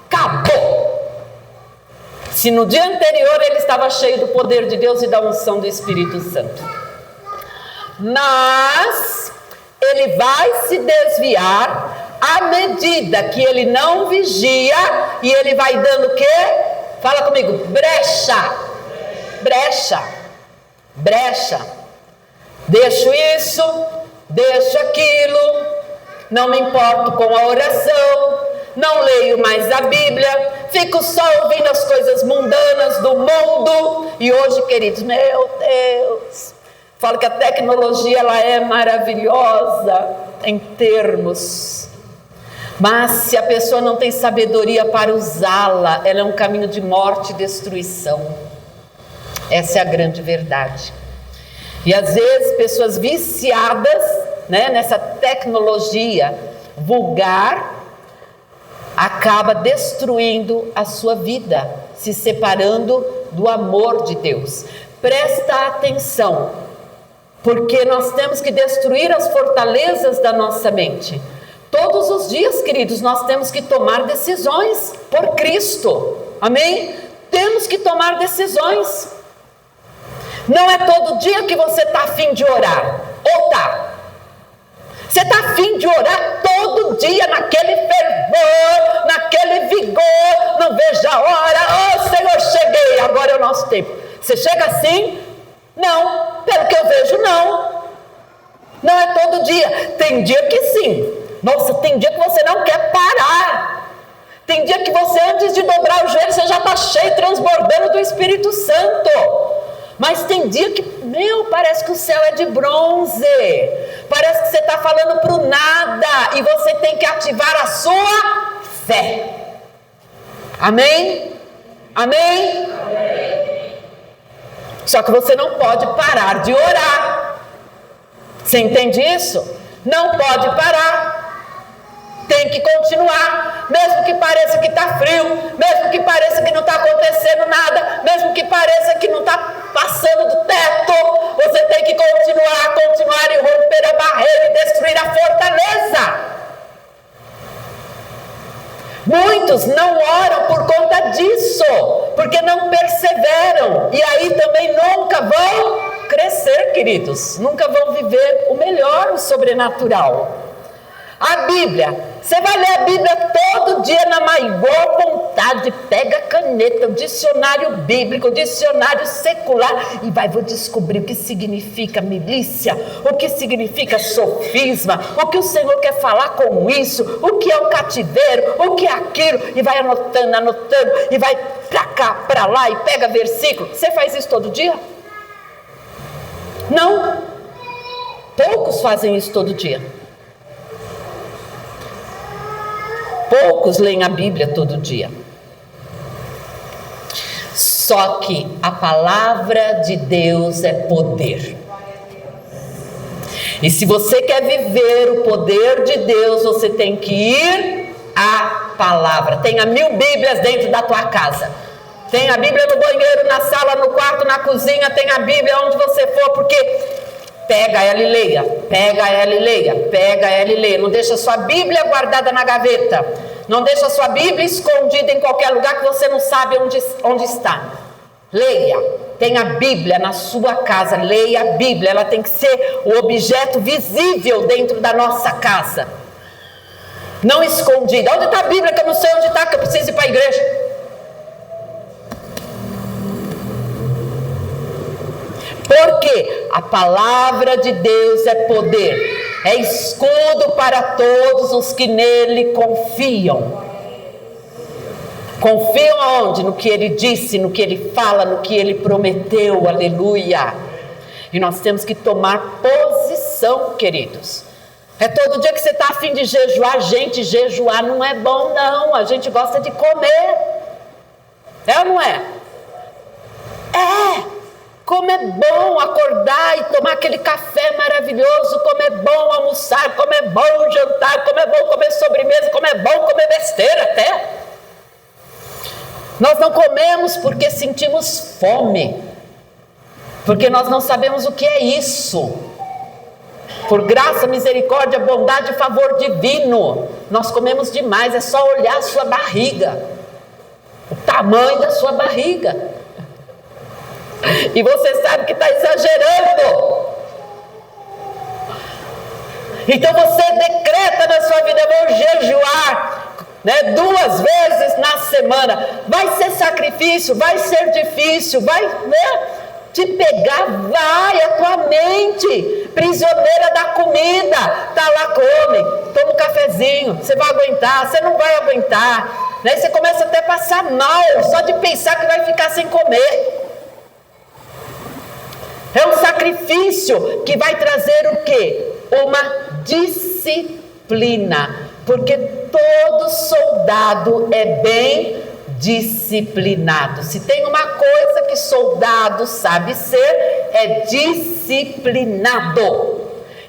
acabou. Se no dia anterior ele estava cheio do poder de Deus e da unção do Espírito Santo. Mas ele vai se desviar à medida que ele não vigia, e ele vai dando o quê? Fala comigo: brecha, brecha, brecha. Deixo isso, deixo aquilo, não me importo com a oração, não leio mais a Bíblia, fico só ouvindo as coisas mundanas do mundo. E hoje, queridos, meu Deus, falo que a tecnologia ela é maravilhosa em termos, mas se a pessoa não tem sabedoria para usá-la, ela é um caminho de morte e destruição. Essa é a grande verdade. E às vezes pessoas viciadas, né, nessa tecnologia vulgar, acaba destruindo a sua vida, se separando do amor de Deus. Presta atenção, porque nós temos que destruir as fortalezas da nossa mente. Todos os dias, queridos, nós temos que tomar decisões por Cristo, amém? Temos que tomar decisões. Não é todo dia que você está a fim de orar, ou tá? Você está a fim de orar todo dia, naquele fervor, naquele vigor, não vejo a hora, oh Senhor, cheguei, agora é o nosso tempo. Você chega assim? Não, pelo que eu vejo, não. Não é todo dia. Tem dia que sim. Nossa, tem dia que você não quer parar. Tem dia que você, antes de dobrar o joelho, você já está cheio, transbordando do Espírito Santo. Mas tem dia que, parece que o céu é de bronze. Parece que você está falando para o nada. E você tem que ativar a sua fé. Amém? Amém? Amém. Só que você não pode parar de orar. Você entende isso? Não pode parar. Tem que continuar, mesmo que pareça que está frio, mesmo que pareça que não está acontecendo nada, mesmo que pareça que não está passando do teto, você tem que continuar e romper a barreira e destruir a fortaleza. Muitos não oram por conta disso, porque não perseveram, e aí também nunca vão crescer, queridos, nunca vão viver o melhor, o sobrenatural. A Bíblia, você vai ler a Bíblia todo dia na maior vontade, pega a caneta, o dicionário bíblico, o dicionário secular, e vou descobrir o que significa milícia, o que significa sofisma, o que o Senhor quer falar com isso, o que é o cativeiro, o que é aquilo, e vai anotando, e vai pra cá, pra lá, e pega versículo. Você faz isso todo dia? Não. Poucos fazem isso todo dia. Poucos leem a Bíblia todo dia. Só que a palavra de Deus é poder. E se você quer viver o poder de Deus, você tem que ir à palavra. Tenha 1000 Bíblias dentro da tua casa. Tem a Bíblia no banheiro, na sala, no quarto, na cozinha. Tem a Bíblia onde você for, porque pega ela e leia, pega ela e leia, pega ela e leia. Não deixa sua Bíblia guardada na gaveta. Não deixa sua Bíblia escondida em qualquer lugar que você não sabe onde está. Leia. Tem a Bíblia na sua casa. Leia a Bíblia. Ela tem que ser o objeto visível dentro da nossa casa. Não escondida. Onde está a Bíblia que eu não sei onde está, que eu preciso ir para a igreja? Porque a palavra de Deus é poder, é escudo para todos os que nele confiam. Confiam aonde? No que ele disse, no que ele fala, no que ele prometeu, aleluia. E nós temos que tomar posição opção, queridos. É todo dia que você está a fim de jejuar. Gente, jejuar não é bom não, a gente gosta de comer. É ou não é? É! Como é bom acordar e tomar aquele café maravilhoso, como é bom almoçar, como é bom jantar, como é bom comer sobremesa, como é bom comer besteira até. Nós não comemos porque sentimos fome, porque nós não sabemos o que é isso. Por graça, misericórdia, bondade e favor divino, nós comemos demais, é só olhar a sua barriga, o tamanho da sua barriga. E você sabe que está exagerando. Então você decreta na sua vida: eu vou jejuar 2 vezes na semana. Vai ser sacrifício, vai ser difícil, vai te pegar, vai, a tua mente prisioneira da comida, tá lá, come, toma um cafezinho, você vai aguentar, você não vai aguentar, você começa até a passar mal, só de pensar que vai ficar sem comer. É um sacrifício que vai trazer o quê? Uma disciplina, porque todo soldado é bem disciplinado. Se tem uma coisa que soldado sabe ser, é disciplinado.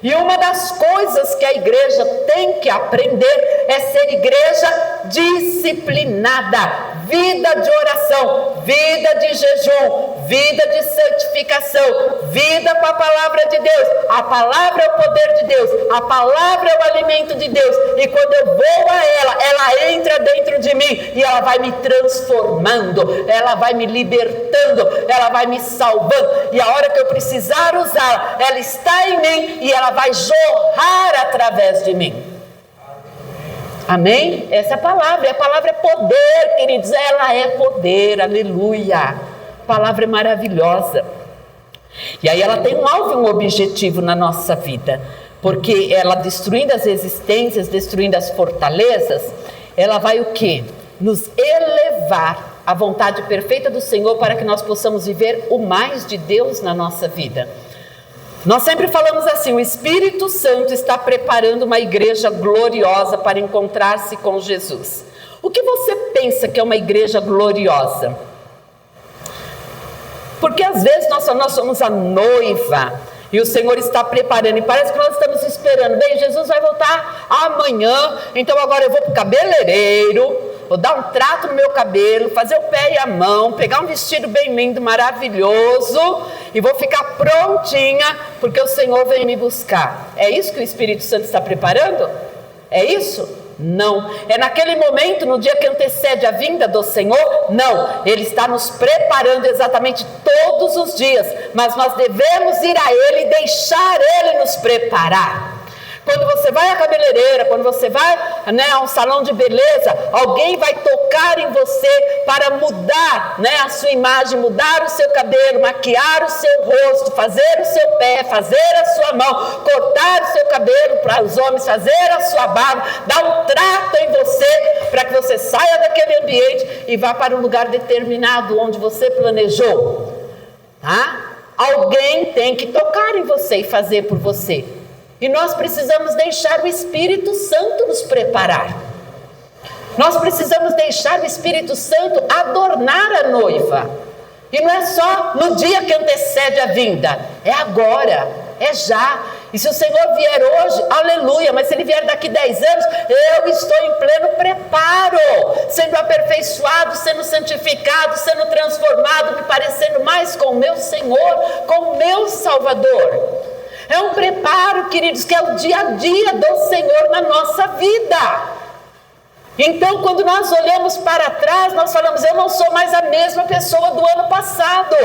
E uma das coisas que a igreja tem que aprender é ser igreja disciplinada. Vida de oração, vida de jejum, vida de santificação, vida com a palavra de Deus. A palavra é o poder de Deus, a palavra é o alimento de Deus. E quando eu vou a ela entra dentro de mim e ela vai me transformando, ela vai me libertando, ela vai me salvando. E a hora que eu precisar usá-la, ela está em mim e ela vai jorrar através de mim. Amém? Essa é a palavra, e a palavra é poder, queridos, ela é poder, aleluia. A palavra é maravilhosa. E aí ela tem um alvo e um objetivo na nossa vida, porque ela, destruindo as resistências, destruindo as fortalezas, ela vai o quê? Nos elevar à vontade perfeita do Senhor, para que nós possamos viver o mais de Deus na nossa vida. Nós sempre falamos assim: o Espírito Santo está preparando uma igreja gloriosa para encontrar-se com Jesus. O que você pensa que é uma igreja gloriosa? Porque às vezes nós somos a noiva e o Senhor está preparando, e parece que nós estamos esperando. Bem, Jesus vai voltar amanhã, então agora eu vou para o cabeleireiro, vou dar um trato no meu cabelo, fazer o pé e a mão, pegar um vestido bem lindo, maravilhoso, e vou ficar prontinha, porque o Senhor vem me buscar. É isso que o Espírito Santo está preparando? É isso? Não. É naquele momento, no dia que antecede a vinda do Senhor? Não. Ele está nos preparando exatamente todos os dias, mas nós devemos ir a Ele e deixar Ele nos preparar. Quando você vai à cabeleireira, quando você vai a um salão de beleza, alguém vai tocar em você para mudar a sua imagem, mudar o seu cabelo, maquiar o seu rosto, fazer o seu pé, fazer a sua mão, cortar o seu cabelo para os homens, fazer a sua barba, dar um trato em você para que você saia daquele ambiente e vá para um lugar determinado onde você planejou. Alguém tem que tocar em você e fazer por você. E nós precisamos deixar o Espírito Santo nos preparar. Nós precisamos deixar o Espírito Santo adornar a noiva. E não é só no dia que antecede a vinda, é agora, é já. E se o Senhor vier hoje, aleluia, mas se Ele vier daqui 10 anos, eu estou em pleno preparo, sendo aperfeiçoado, sendo santificado, sendo transformado, me parecendo mais com o meu Senhor, com o meu Salvador. É um preparo, queridos, que é o dia a dia do Senhor na nossa vida. Então, quando nós olhamos para trás, nós falamos: eu não sou mais a mesma pessoa do ano passado.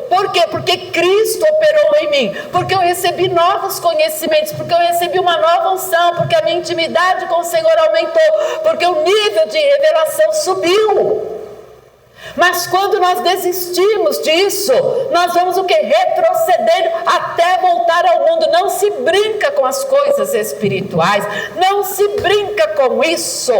Por quê? Porque Cristo operou em mim, porque eu recebi novos conhecimentos, porque eu recebi uma nova unção, porque a minha intimidade com o Senhor aumentou, porque o nível de revelação subiu. Mas quando nós desistimos disso, nós vamos o quê? Retrocedendo até voltar ao mundo. Não se brinca com as coisas espirituais, não se brinca com isso.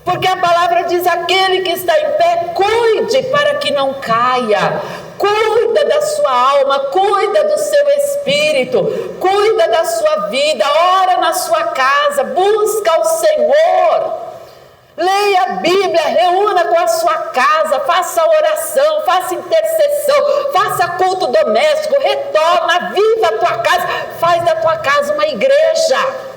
Porque a palavra diz: aquele que está em pé, cuide para que não caia. Cuida da sua alma, cuida do seu espírito, cuida da sua vida, ora na sua casa, busca o Senhor. Leia a Bíblia, reúna com a sua casa, faça oração, faça intercessão, faça culto doméstico, retorna, viva a tua casa, faz da tua casa uma igreja.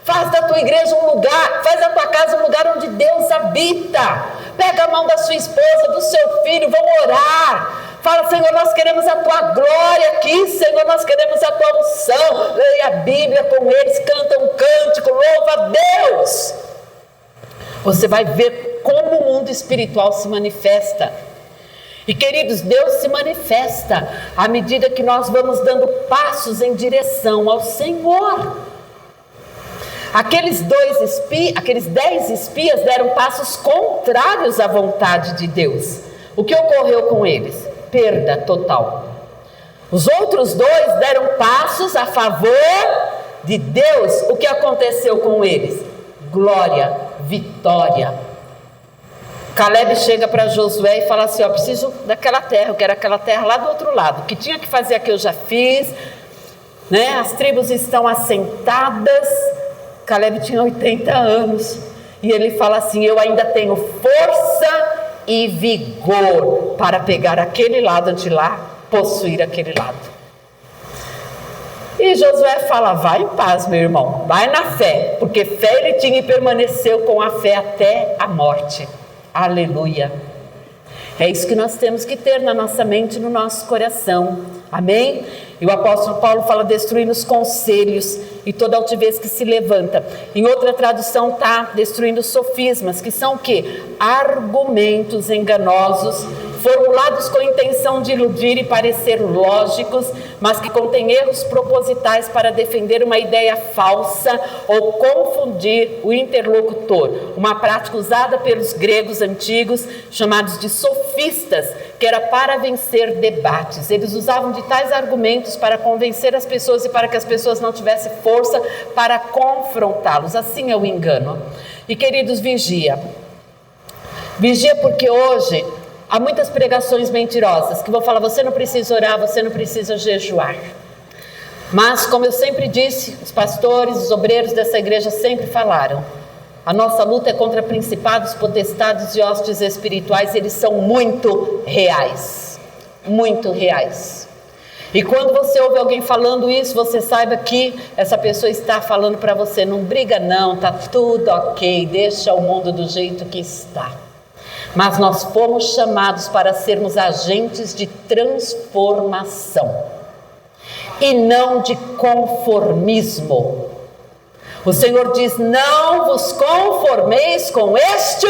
Faz da tua igreja um lugar, faz da tua casa um lugar onde Deus habita. Pega a mão da sua esposa, do seu filho, vão orar. Fala: Senhor, nós queremos a tua glória aqui, Senhor, nós queremos a tua unção. Leia a Bíblia com eles, canta um cântico, louva a Deus. Você vai ver como o mundo espiritual se manifesta. E queridos, Deus se manifesta à medida que nós vamos dando passos em direção ao Senhor. Aqueles 10 espias deram passos contrários à vontade de Deus. O que ocorreu com eles? Perda total. Os outros 2 deram passos a favor de Deus. O que aconteceu com eles? Glória, vitória. Caleb chega para Josué e fala assim: ó, preciso daquela terra, eu quero aquela terra lá do outro lado. O que tinha que fazer aqui eu já fiz, né? As tribos estão assentadas. Caleb tinha 80 anos e ele fala assim: eu ainda tenho força e vigor para pegar aquele lado de lá, possuir aquele lado. E Josué fala: vai em paz, meu irmão, vai na fé, porque fé ele tinha e permaneceu com a fé até a morte. Aleluia. É isso que nós temos que ter na nossa mente, no nosso coração. Amém? E o apóstolo Paulo fala: destruindo os conselhos e toda altivez que se levanta. Em outra tradução está destruindo os sofismas, que são o quê? Argumentos enganosos, formulados com a intenção de iludir e parecer lógicos, mas que contêm erros propositais para defender uma ideia falsa ou confundir o interlocutor. Uma prática usada pelos gregos antigos, chamados de sofistas, que era para vencer debates. Eles usavam de tais argumentos para convencer as pessoas e para que as pessoas não tivessem força para confrontá-los. Assim é o engano. E queridos, vigia. Vigia, porque hoje há muitas pregações mentirosas que vão falar: você não precisa orar, você não precisa jejuar. Mas, como eu sempre disse, os pastores, os obreiros dessa igreja sempre falaram: a nossa luta é contra principados, potestades e hostes espirituais. Eles são muito reais, muito reais. E quando você ouve alguém falando isso, você saiba que essa pessoa está falando para você: não briga não, está tudo ok, deixa o mundo do jeito que está. Mas nós fomos chamados para sermos agentes de transformação e não de conformismo. O Senhor diz: não vos conformeis com este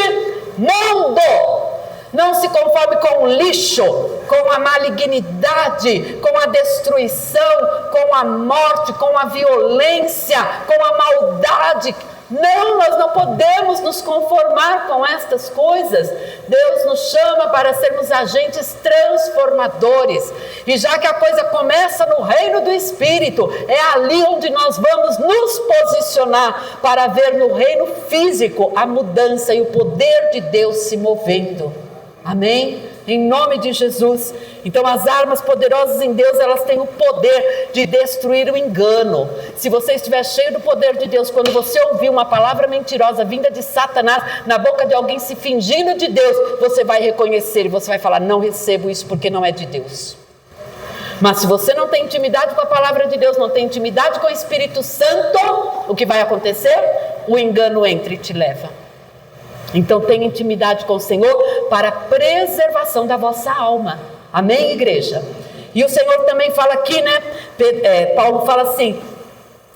mundo. Não se conforme com o lixo, com a malignidade, com a destruição, com a morte, com a violência, com a maldade. Não, nós não podemos nos conformar com estas coisas. Deus nos chama para sermos agentes transformadores. E já que a coisa começa no reino do Espírito, é ali onde nós vamos nos posicionar para ver no reino físico a mudança e o poder de Deus se movendo. Amém? Em nome de Jesus. Então as armas poderosas em Deus, elas têm o poder de destruir o engano. Se você estiver cheio do poder de Deus, quando você ouvir uma palavra mentirosa vinda de Satanás na boca de alguém se fingindo de Deus, você vai reconhecer e você vai falar: não recebo isso porque não é de Deus. Mas se você não tem intimidade com a palavra de Deus, não tem intimidade com o Espírito Santo, o que vai acontecer? O engano entra e te leva. Então tenha intimidade com o Senhor para a preservação da vossa alma. Amém, igreja? E o Senhor também fala aqui, né? Paulo fala assim: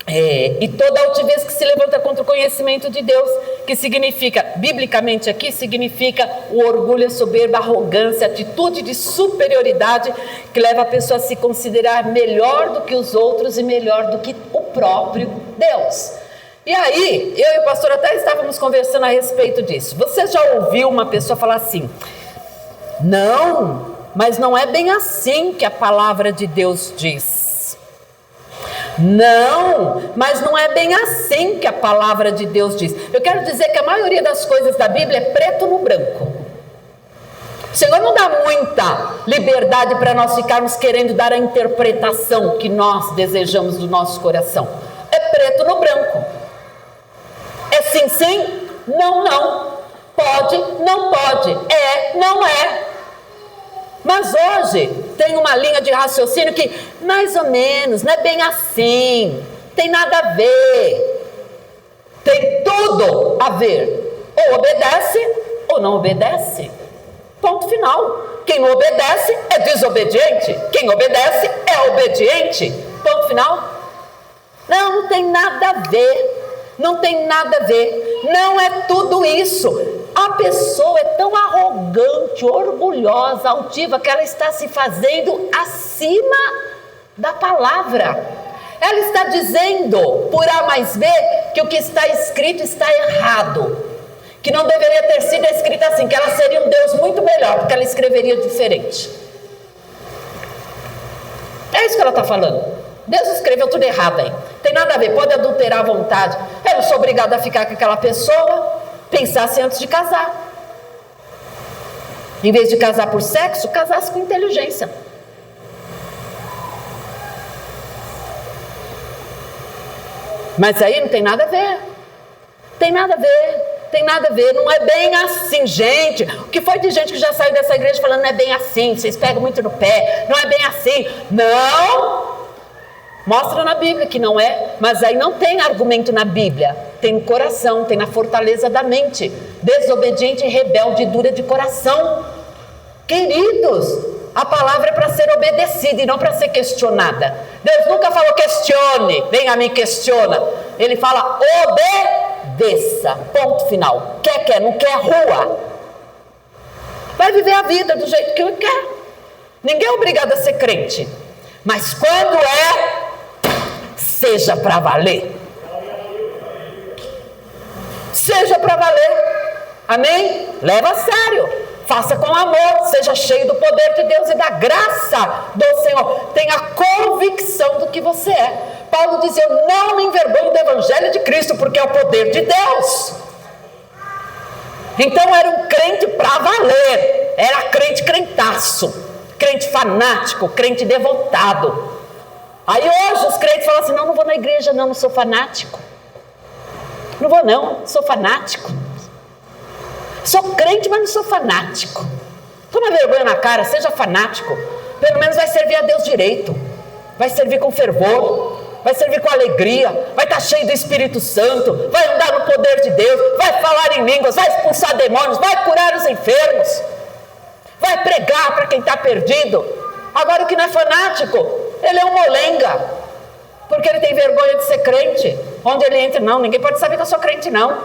e toda altivez que se levanta contra o conhecimento de Deus, que significa, biblicamente aqui, significa o orgulho, a soberba, a arrogância, a atitude de superioridade que leva a pessoa a se considerar melhor do que os outros e melhor do que o próprio Deus. E aí, eu e o pastor até estávamos conversando a respeito disso. Você já ouviu uma pessoa falar assim: não, mas não é bem assim que a palavra de Deus diz. Não, mas não é bem assim que a palavra de Deus diz. Eu quero dizer que a maioria das coisas da Bíblia é preto no branco. O Senhor não dá muita liberdade para nós ficarmos querendo dar a interpretação que nós desejamos do nosso coração. É preto no branco. É sim, sim, não, não. Pode, não pode. É, não é. Mas hoje tem uma linha de raciocínio que mais ou menos, não é bem assim. Tem nada a ver. Tem tudo a ver. Ou obedece ou não obedece. Ponto final. Quem não obedece é desobediente. Quem obedece é obediente. Ponto final. Não tem nada a ver. Não tem nada a ver. Não é tudo isso. A pessoa é tão arrogante, orgulhosa, altiva, que ela está se fazendo acima da palavra. Ela está dizendo, por A mais B, que o que está escrito está errado. Que não deveria ter sido escrito assim, que ela seria um Deus muito melhor, porque ela escreveria diferente. É isso que ela está falando. Deus escreveu tudo errado aí. Tem nada a ver, pode adulterar à vontade. Eu não sou obrigada a ficar com aquela pessoa. Pensasse antes de casar. Em vez de casar por sexo, casasse com inteligência. Mas aí não tem nada a ver. Tem nada a ver. Tem nada a ver, não é bem assim, gente. O que foi de gente que já saiu dessa igreja falando não é bem assim, vocês pegam muito no pé, não é bem assim. Não! Mostra na Bíblia que não é, mas aí não tem argumento na Bíblia. Tem no coração, tem na fortaleza da mente. Desobediente, rebelde, dura de coração. Queridos, a palavra é para ser obedecida e não para ser questionada. Deus nunca falou questione, venha a mim questiona. Ele fala obedeça, ponto final. Quer, não quer, rua. Vai viver a vida do jeito que ele quer. Ninguém é obrigado a ser crente. Mas quando seja para valer. Seja para valer. Amém? Leva a sério. Faça com amor. Seja cheio do poder de Deus e da graça do Senhor. Tenha convicção do que você é. Paulo dizia, eu não me envergonho do evangelho de Cristo, porque é o poder de Deus. Então era um crente para valer. Era crente crentaço. Crente fanático, crente devotado. Aí hoje os crentes falam assim, não vou na igreja não sou fanático. Não vou não, sou fanático. Sou crente, mas não sou fanático. Toma vergonha na cara, seja fanático. Pelo menos vai servir a Deus direito. Vai servir com fervor. Vai servir com alegria. Vai estar cheio do Espírito Santo. Vai andar no poder de Deus. Vai falar em línguas. Vai expulsar demônios. Vai curar os enfermos. Vai pregar para quem está perdido. Agora o que não é fanático, ele é um molenga. Porque ele tem vergonha de ser crente. Onde ele entra, não, ninguém pode saber que eu sou crente, não.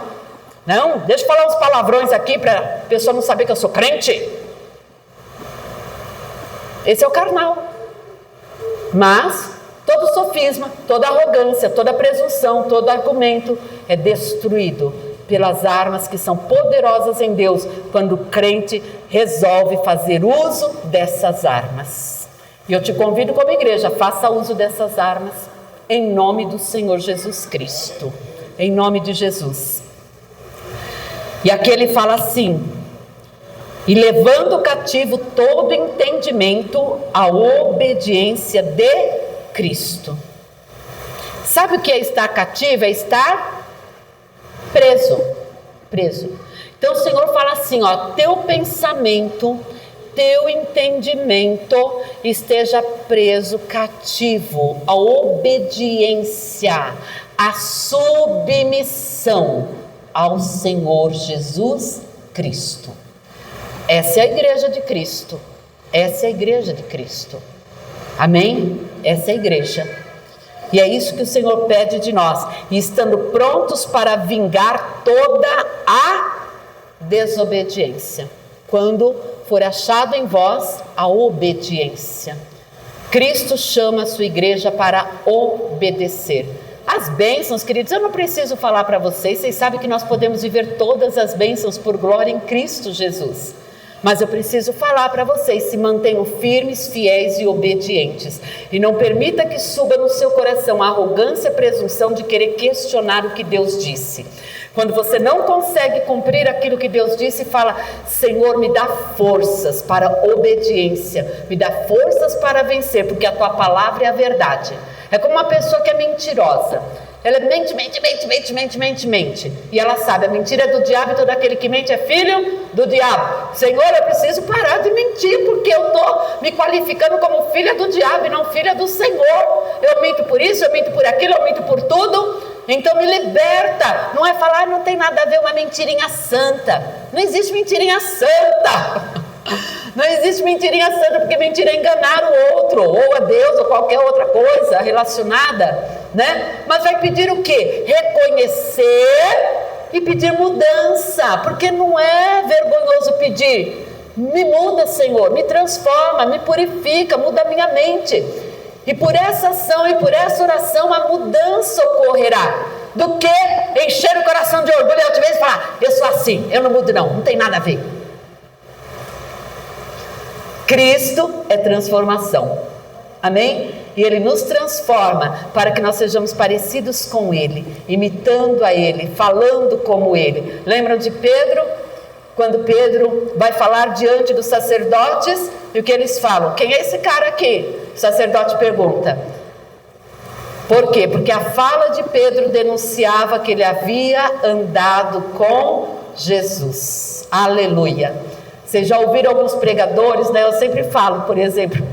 Não, deixa eu falar uns palavrões aqui para a pessoa não saber que eu sou crente. Esse é o carnal. Mas todo sofisma, toda arrogância, toda presunção, todo argumento é destruído pelas armas que são poderosas em Deus, quando o crente resolve fazer uso dessas armas. E eu te convido como igreja, faça uso dessas armas, em nome do Senhor Jesus Cristo, em nome de Jesus. E aqui ele fala assim, e levando cativo todo entendimento à obediência de Cristo. Sabe o que é estar cativo? É estar preso. Então o Senhor fala assim, teu pensamento, teu entendimento esteja preso, cativo, à obediência, à submissão ao Senhor Jesus Cristo. Essa é a igreja de Cristo. Essa é a igreja de Cristo. Amém? Essa é a igreja. E é isso que o Senhor pede de nós. E estando prontos para vingar toda a desobediência. Quando for achado em vós a obediência. Cristo chama a sua igreja para obedecer. As bênçãos, queridos, eu não preciso falar para vocês. Vocês sabem que nós podemos viver todas as bênçãos por glória em Cristo Jesus. Mas eu preciso falar para vocês: se mantenham firmes, fiéis e obedientes. E não permita que suba no seu coração a arrogância e a presunção de querer questionar o que Deus disse. Quando você não consegue cumprir aquilo que Deus disse, fala: Senhor, me dá forças para obediência, me dá forças para vencer, porque a tua palavra é a verdade. É como uma pessoa que é mentirosa. Ela mente. E ela sabe, a mentira é do diabo e todo aquele que mente é filho do diabo. Senhor, eu preciso parar de mentir, porque eu estou me qualificando como filha do diabo e não filha do Senhor. Eu minto por isso, eu minto por aquilo, eu minto por tudo. Então me liberta. Não é falar, não tem nada a ver, uma mentirinha santa. Não existe mentirinha santa. Não existe mentirinha santa, porque mentira é enganar o outro, ou a Deus, ou qualquer outra coisa relacionada, né? Mas vai pedir o quê? Reconhecer e pedir mudança, porque não é vergonhoso pedir: me muda, Senhor, me transforma, me purifica, muda a minha mente. E por essa ação e por essa oração a mudança ocorrerá. Do que encher o coração de orgulho e altivez e falar: eu sou assim, eu não mudo não tem nada a ver. Cristo é transformação, amém? E Ele nos transforma para que nós sejamos parecidos com Ele, imitando a Ele, falando como Ele. Lembram de Pedro? Quando Pedro vai falar diante dos sacerdotes, e o que eles falam? Quem é esse cara aqui? O sacerdote pergunta. Por quê? Porque a fala de Pedro denunciava que ele havia andado com Jesus. Aleluia! Vocês já ouviram alguns pregadores, né? Eu sempre falo, por exemplo,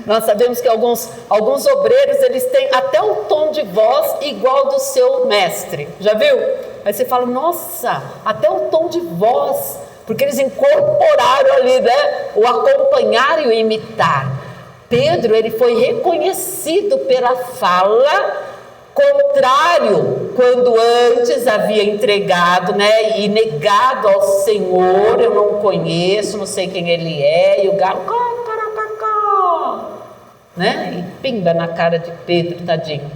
nós sabemos que alguns obreiros, eles têm até um tom de voz igual do seu mestre. Já viu? Aí você fala: nossa, até um tom de voz, porque eles incorporaram ali, né? O acompanhar e o imitar. Pedro, ele foi reconhecido pela fala, contrário, quando antes havia entregado, né, e negado ao Senhor: eu não conheço, não sei quem Ele é, e o galo, né, e pimba na cara de Pedro, tadinho.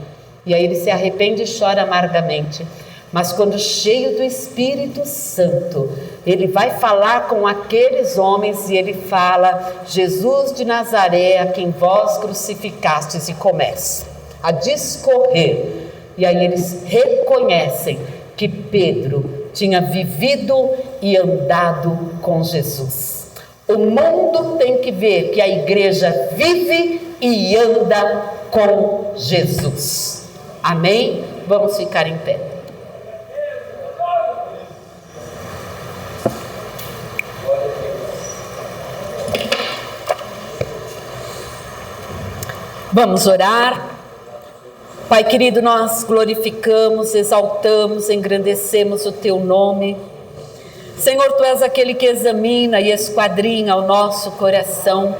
E aí ele se arrepende e chora amargamente. Mas quando cheio do Espírito Santo, ele vai falar com aqueles homens e ele fala: Jesus de Nazaré, a quem vós crucificastes, e começa a discorrer. E aí eles reconhecem que Pedro tinha vivido e andado com Jesus. O mundo tem que ver que a igreja vive e anda com Jesus. Amém? Vamos ficar em pé. Vamos orar. Pai querido, nós glorificamos, exaltamos, engrandecemos o Teu nome. Senhor, Tu és aquele que examina e esquadrinha o nosso coração.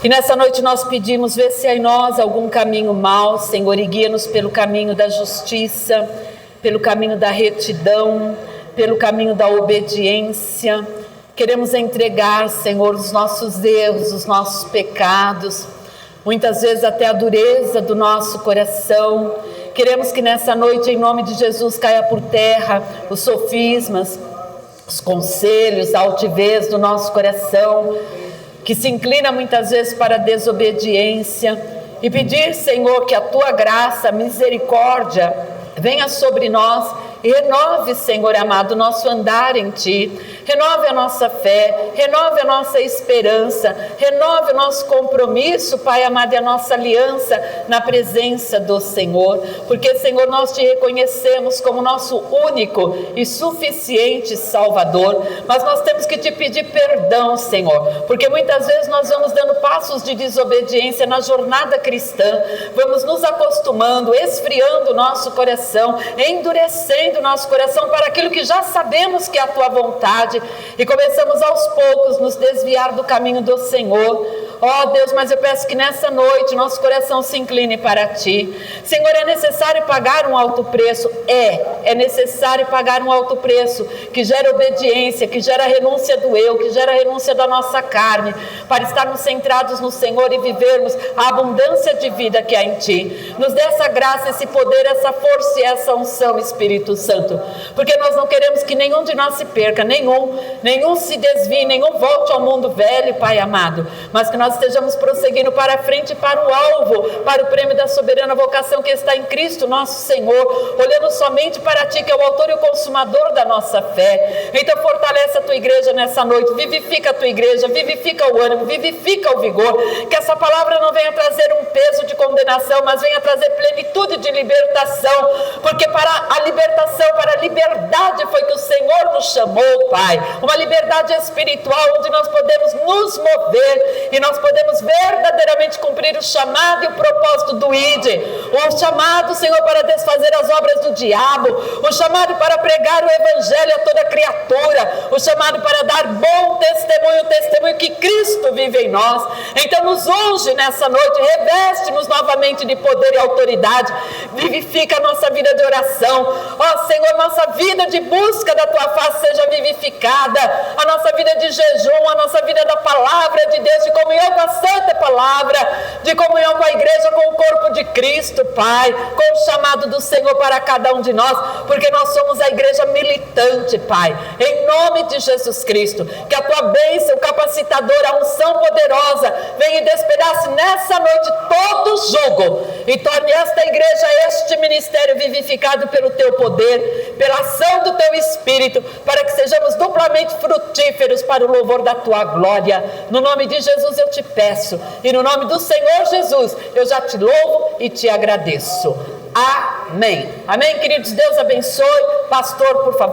E nessa noite nós pedimos: vê se há em nós algum caminho mau, Senhor, e guia-nos pelo caminho da justiça, pelo caminho da retidão, pelo caminho da obediência. Queremos entregar, Senhor, os nossos erros, os nossos pecados, muitas vezes até a dureza do nosso coração. Queremos que nessa noite, em nome de Jesus, caia por terra os sofismas, os conselhos, a altivez do nosso coração, que se inclina muitas vezes para a desobediência, e pedir, Senhor, que a Tua graça, misericórdia venha sobre nós e renove, Senhor amado, o nosso andar em Ti. Renove a nossa fé, renove a nossa esperança, renove o nosso compromisso, Pai amado, e a nossa aliança na presença do Senhor. Porque, Senhor, nós Te reconhecemos como nosso único e suficiente Salvador. Mas nós temos que Te pedir perdão, Senhor, porque muitas vezes nós vamos dando passos de desobediência na jornada cristã, vamos nos acostumando, esfriando o nosso coração, endurecendo o nosso coração para aquilo que já sabemos que é a Tua vontade, e começamos aos poucos nos desviar do caminho do Senhor. Ó Deus, mas eu peço que nessa noite nosso coração se incline para Ti. Senhor, é necessário pagar um alto preço? É necessário pagar um alto preço, que gera obediência, que gera renúncia do eu, que gera renúncia da nossa carne, para estarmos centrados no Senhor e vivermos a abundância de vida que há em Ti. Nos dê essa graça, esse poder, essa força e essa unção, Espírito Santo, porque nós não queremos que nenhum de nós se perca, nenhum se desvie, nenhum volte ao mundo velho, Pai amado, mas que nós estejamos prosseguindo para a frente, para o alvo, para o prêmio da soberana vocação que está em Cristo nosso Senhor, olhando somente para Ti, que é o autor e o consumador da nossa fé. Então fortalece a Tua igreja nessa noite, vivifica a Tua igreja, vivifica o ânimo, vivifica o vigor, que essa palavra não venha trazer um peso de condenação, mas venha trazer plenitude de libertação, porque para a libertação, para a liberdade foi que o Senhor nos chamou, Pai, uma liberdade espiritual, onde nós podemos nos mover e nós podemos verdadeiramente cumprir o chamado e o propósito do ID, o chamado, Senhor, para desfazer as obras do diabo, o chamado para pregar o evangelho a toda criatura, o chamado para dar bom testemunho, o testemunho que Cristo vive em nós. Então nos unge nessa noite, reveste-nos novamente de poder e autoridade, vivifica a nossa vida de oração, ó Senhor, nossa vida de busca da Tua face seja vivificada, a nossa vida de jejum, a nossa vida da palavra de Deus, de comunhão com a santa palavra, de comunhão com a igreja, com o corpo de Cristo, Pai, com o chamado do Senhor para cada um de nós, porque nós somos a igreja militante, Pai, em nome de Jesus Cristo, que a Tua bênção capacitadora, a unção poderosa, venha e despedace nessa noite todo jugo, e torne esta igreja, este ministério vivificado pelo Teu poder, pela ação do Teu Espírito, para que sejamos duplamente frutíferos para o louvor da Tua glória. No nome de Jesus eu te peço, e no nome do Senhor Jesus eu já te louvo e te agradeço. Amém. Amém, queridos. Deus abençoe. Pastor, por favor.